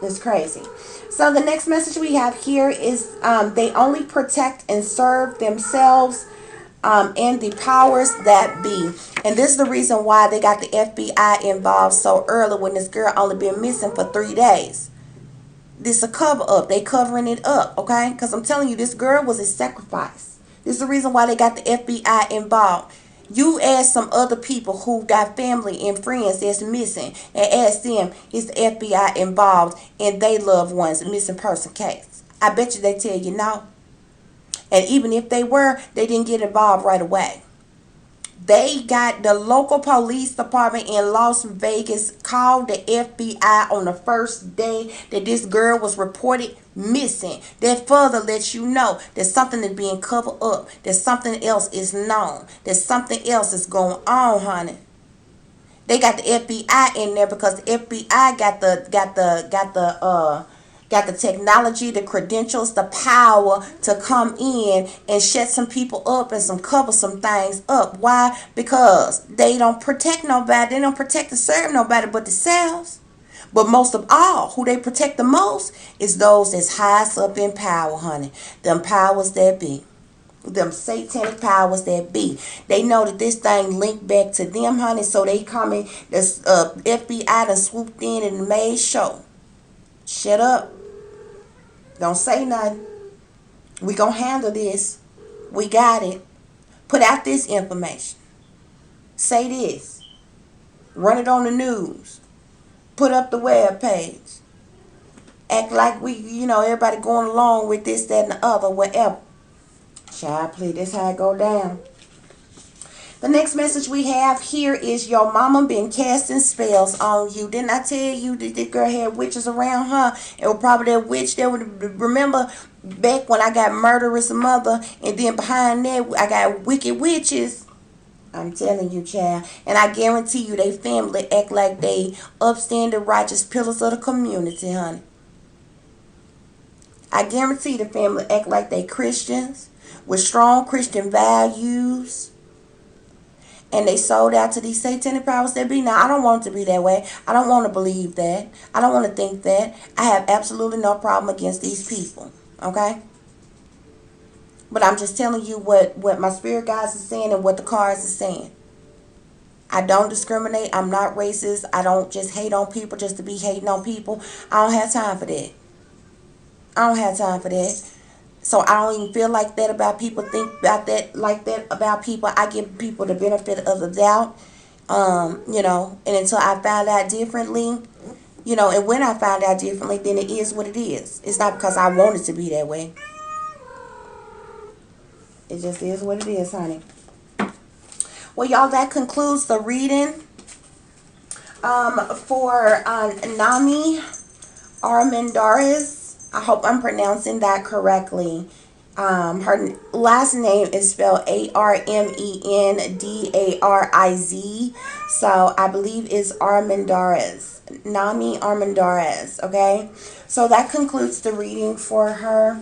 it's crazy. So the next message we have here is they only protect and serve themselves and the powers that be. And this is the reason why they got the FBI involved so early when this girl only been missing for 3 days. This is a cover up. They covering it up, okay? Because I'm telling you, this girl was a sacrifice. This is the reason why they got the FBI involved. You ask some other people who got family and friends that's missing and ask them, is the FBI involved in their loved ones' missing person case? I bet you they tell you no. And even if they were, they didn't get involved right away. They got the local police department in Las Vegas called the FBI on the first day that this girl was reported missing. That further lets you know that something is being covered up, that something else is known, that something else is going on, honey. They got the FBI in there because the FBI got the technology, the credentials, the power to come in and shut some people up and cover some things up. Why? Because they don't protect nobody. They don't protect and serve nobody but themselves. But most of all, who they protect the most is those that's highest up in power, honey. Them powers that be. Them satanic powers that be. They know that this thing linked back to them, honey. So they come in, this FBI done swooped in and made sure. Shut up. Don't say nothing. We gonna handle this. We got it. Put out this information. Say this. Run it on the news. Put up the web page. Act like everybody going along with this, that, and the other, whatever. Child, please, this how it go down. The next message we have here is your mama been casting spells on you. Didn't I tell you that this girl had witches around her? It was probably that witch that would remember back when I got murderous mother, and then behind that I got wicked witches. I'm telling you, child. And I guarantee you they family act like they upstanding righteous pillars of the community, honey. I guarantee the family act like they Christians with strong Christian values. And they sold out to these satanic powers that be. Now, I don't want it to be that way. I don't want to believe that. I don't want to think that. I have absolutely no problem against these people. Okay? But I'm just telling you what my spirit guides are saying and what the cards are saying. I don't discriminate. I'm not racist. I don't just hate on people just to be hating on people. I don't have time for that. I don't have time for that. So I don't even feel like that about people, think about that like that about people. I give people the benefit of the doubt, and until I find out differently, and when I find out differently, then it is what it is. It's not because I want it to be that way. It just is what it is, honey. Well, y'all, that concludes the reading for Nomi Armendariz. I hope I'm pronouncing that correctly. Her last name is spelled Armendariz. So I believe it's Armendariz. Nomi Armendariz. Okay. So that concludes the reading for her.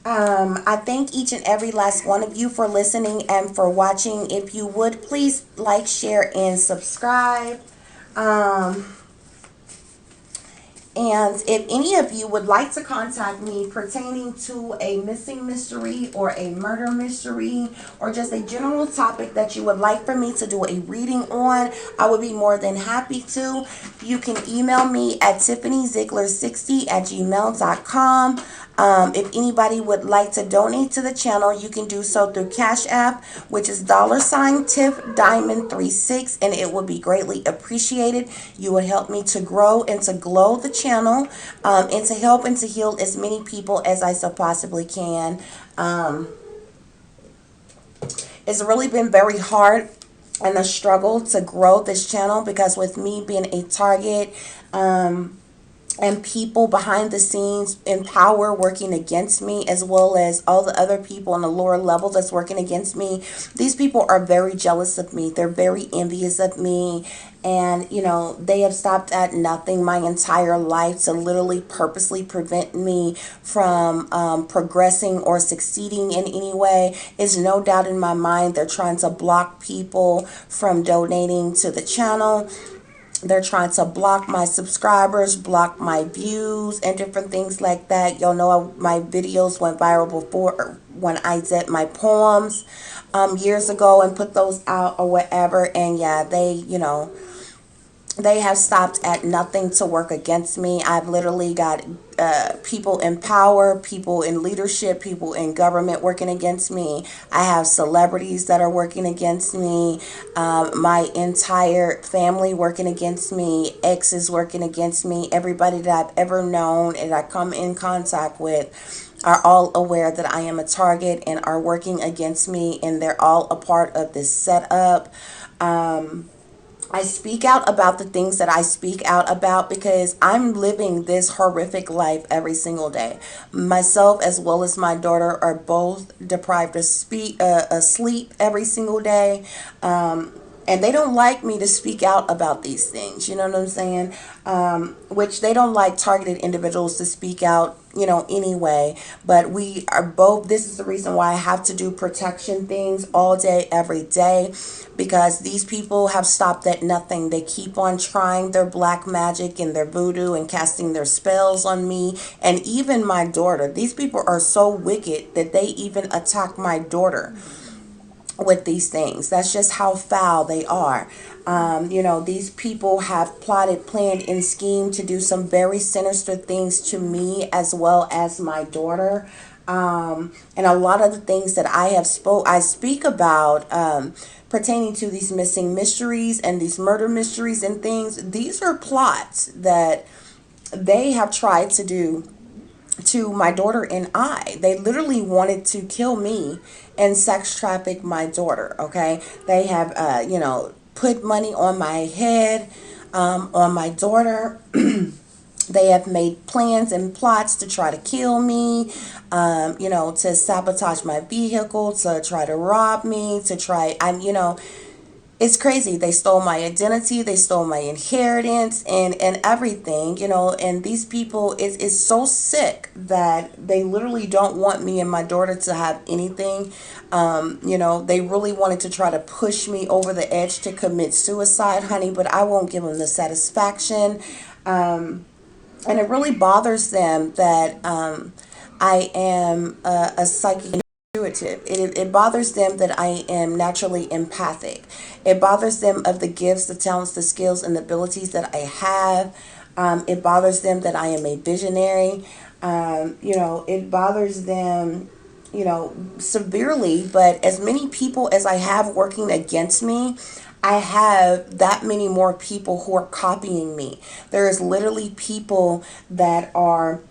I thank each and every last one of you for listening and for watching. If you would, please like, share, and subscribe. Um, And if any of you would like to contact me pertaining to a missing mystery or a murder mystery or just a general topic that you would like for me to do a reading on, I would be more than happy to. You can email me at tiffanyziegler60@gmail.com. If anybody would like to donate to the channel, you can do so through Cash App, which is $Tiff Diamond 36, and it would be greatly appreciated. You would help me to grow and to glow the channel, and to help and to heal as many people as I so possibly can. It's really been very hard and a struggle to grow this channel because with me being a target, and people behind the scenes in power working against me, as well as all the other people on the lower level that's working against me, these people are very jealous of me. They're very envious of me. And, they have stopped at nothing my entire life to literally purposely prevent me from progressing or succeeding in any way. It's no doubt in my mind they're trying to block people from donating to the channel. They're trying to block my subscribers, block my views, and different things like that. Y'all know my videos went viral before when I did my poems years ago and put those out or whatever. And yeah, they have stopped at nothing to work against me. I've literally got people in power, people in leadership, people in government working against me. I have celebrities that are working against me. My entire family working against me. Exes working against me. Everybody that I've ever known and I come in contact with are all aware that I am a target and are working against me, and they're all a part of this setup. I speak out about the things that I speak out about because I'm living this horrific life every single day. Myself as well as my daughter are both deprived of sleep every single day. And they don't like me to speak out about these things, you know what I'm saying? Which they don't like targeted individuals to speak out, anyway. But we are both, this is the reason why I have to do protection things all day, every day, because these people have stopped at nothing. They keep on trying their black magic and their voodoo and casting their spells on me and even my daughter. These people are so wicked that they even attack my daughter with these things. That's just how foul they are. These people have plotted, planned, and schemed to do some very sinister things to me as well as my daughter. And a lot of the things that I speak about pertaining to these missing mysteries and these murder mysteries and things. These are plots that they have tried to do to my daughter and I. They literally wanted to kill me and sex traffic my daughter. Okay, they have put money on my head, on my daughter. They have made plans and plots to try to kill me, to sabotage my vehicle, to try to rob me, it's crazy. They stole my identity, they stole my inheritance and everything, and these people is so sick that they literally don't want me and my daughter to have anything. They really wanted to try to push me over the edge to commit suicide, honey, but I won't give them the satisfaction. And it really bothers them that I am a psychic intuitive. It bothers them that I am naturally empathic. It bothers them of the gifts, the talents, the skills, and the abilities that I have. It bothers them that I am a visionary. It bothers them, severely. But as many people as I have working against me, I have that many more people who are copying me. There is literally people that are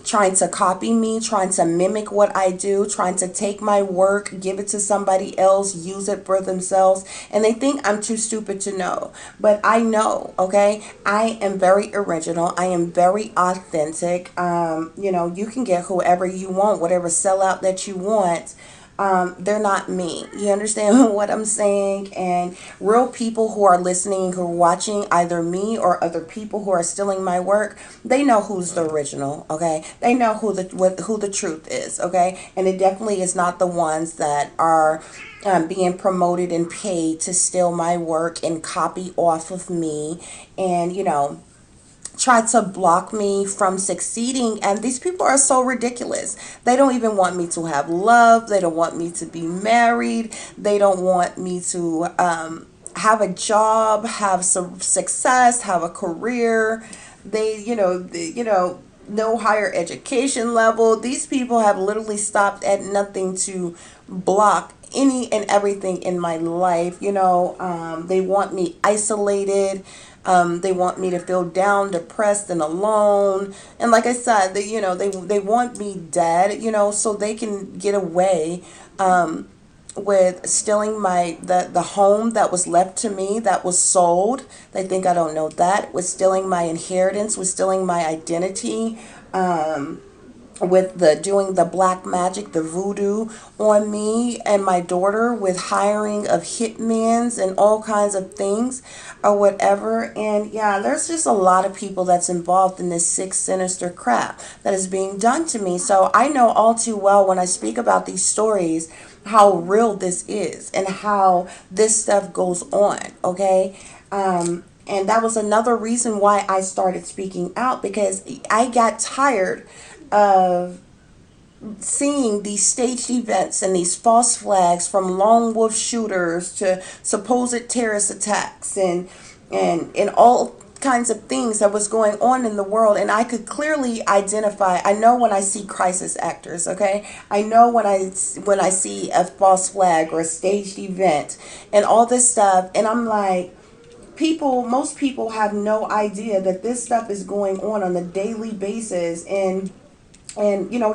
trying to copy me, trying to mimic what I do, trying to take my work, give it to somebody else, use it for themselves. And they think I'm too stupid to know. But I know, okay? I am very original. I am very authentic. You can get whoever you want, whatever sellout that you want. they're not me. You understand what I'm saying? And real people who are listening, who are watching either me or other people who are stealing my work, they know who's the original, okay? They know who the truth is, okay? And it definitely is not the ones that are being promoted and paid to steal my work and copy off of me, and try to block me from succeeding. And these people are so ridiculous. They don't even want me to have love. They don't want me to be married. They don't want me to have a job, have some success, have a career. No higher education level. These people have literally stopped at nothing to block any and everything in my life. They want me isolated. They want me to feel down, depressed, and alone. And like I said, they want me dead. So they can get away with stealing the home that was left to me, that was sold. They think I don't know that. With stealing my inheritance, with stealing my identity. With the doing the black magic, the voodoo on me and my daughter, with hiring of hitmans and all kinds of things or whatever. And yeah, there's just a lot of people that's involved in this sick, sinister crap that is being done to me. So I know all too well when I speak about these stories how real this is and how this stuff goes on, okay? And that was another reason why I started speaking out, because I got tired of seeing these staged events and these false flags, from lone wolf shooters to supposed terrorist attacks and all kinds of things that was going on in the world. And I could clearly identify. I know when I see crisis actors, okay? I know when I see a false flag or a staged event and all this stuff, and I'm like, most people have no idea that this stuff is going on a daily basis, and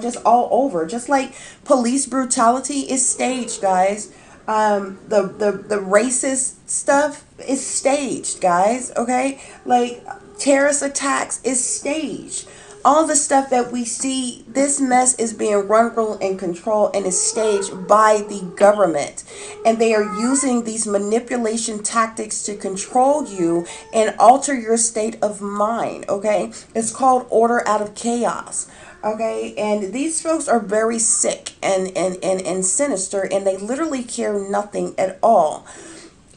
just all over. Just like police brutality is staged, guys. The racist stuff is staged, guys. Okay, like terrorist attacks is staged. All the stuff that we see, this mess is being run, ruled, and controlled, and is staged by the government. And they are using these manipulation tactics to control you and alter your state of mind, okay? It's called order out of chaos. Okay, and these folks are very sick and sinister, and they literally care nothing at all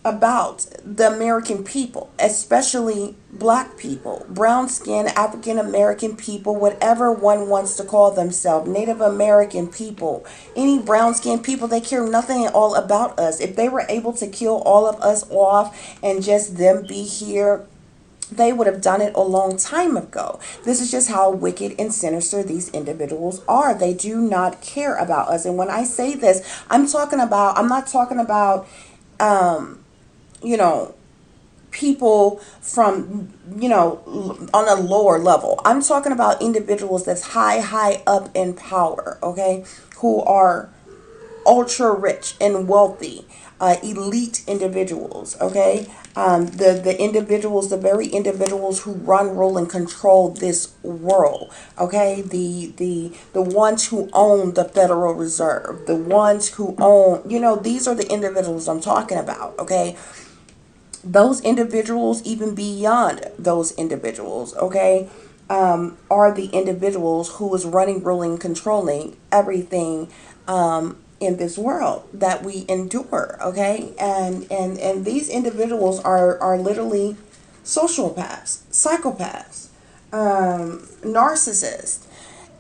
about the American people, especially black people, brown skin, African American people, whatever one wants to call themselves, Native American people, any brown skin people. They care nothing at all about us. If they were able to kill all of us off and just them be here, they would have done it a long time ago. This is just how wicked and sinister these individuals are. They do not care about us. And when I say this, I'm not talking about, people from, on a lower level. I'm talking about individuals that's high up in power, okay, who are ultra rich and wealthy, elite individuals, okay? The individuals, the very individuals who run, rule, and control this world, okay? The ones who own the Federal Reserve, the ones who own, these are the individuals I'm talking about, okay? Those individuals, even beyond those individuals, okay, are the individuals who is running, ruling, controlling everything in this world that we endure, okay? And these individuals are literally sociopaths, psychopaths, narcissists,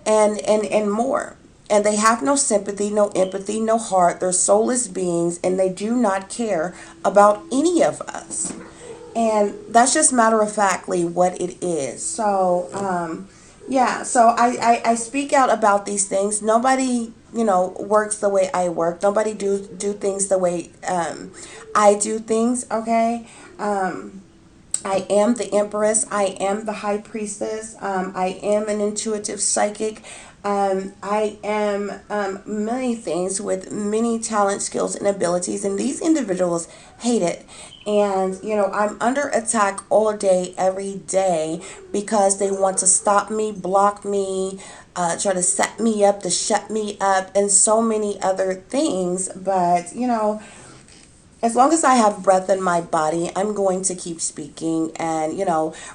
and more. And they have no sympathy, no empathy, no heart. They're soulless beings, and they do not care about any of us. And that's just matter of factly what it is. So, yeah, so I speak out about these things. Nobody, works the way I work. Nobody do things the way I do things, okay? I am the Empress. I am the High Priestess. I am an intuitive psychic. I am many things with many talent, skills, and abilities, and these individuals hate it. And, I'm under attack all day, every day, because they want to stop me, block me, try to set me up, to shut me up, and so many other things. But, as long as I have breath in my body, I'm going to keep speaking. And,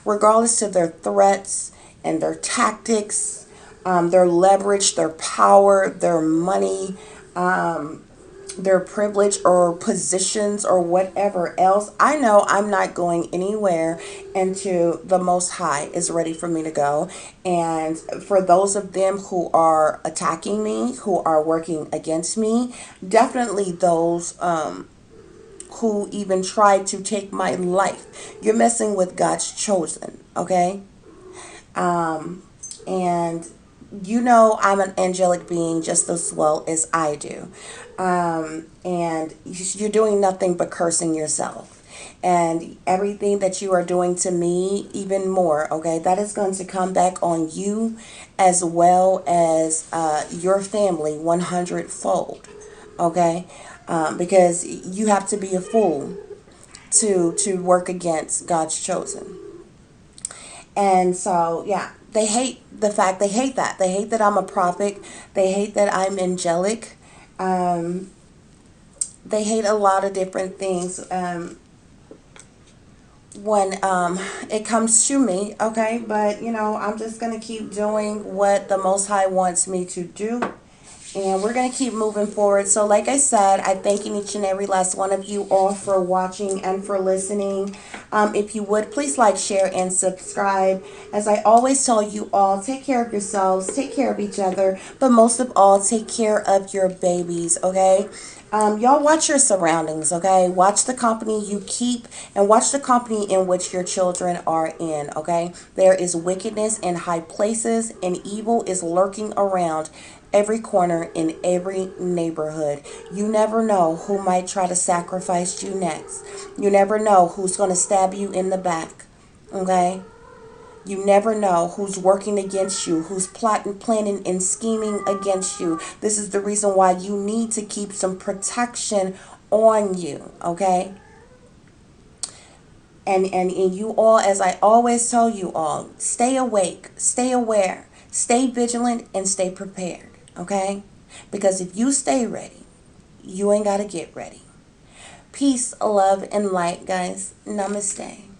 regardless of their threats and their tactics, their leverage, their power, their money, their privilege or positions or whatever else, I know I'm not going anywhere until the Most High is ready for me to go. And for those of them who are attacking me, who are working against me, definitely those who even tried to take my life. You're messing with God's chosen, okay? And I'm an angelic being just as well as I do. And you're doing nothing but cursing yourself. And everything that you are doing to me, even more, okay, that is going to come back on you as well as your family 100-fold, okay? Because you have to be a fool to work against God's chosen. And so, yeah, they hate they hate that. They hate that I'm a prophet. They hate that I'm angelic. Um, they hate a lot of different things when it comes to me, okay? But, I'm just going to keep doing what the Most High wants me to do. And we're going to keep moving forward. So like I said, I thank each and every last one of you all for watching and for listening. If you would, please like, share, and subscribe. As I always tell you all, take care of yourselves, take care of each other, but most of all, take care of your babies, okay? Y'all watch your surroundings, okay? Watch the company you keep and watch the company in which your children are in, okay? There is wickedness in high places and evil is lurking around every corner in every neighborhood. You never know who might try to sacrifice you next. You never know who's going to stab you in the back, okay? You never know who's working against you, who's plotting, planning, and scheming against you. This is the reason why you need to keep some protection on you, okay? And you all, as I always tell you all, stay awake, stay aware, stay vigilant, and stay prepared, okay? Because if you stay ready, you ain't got to get ready. Peace, love, and light, guys. Namaste.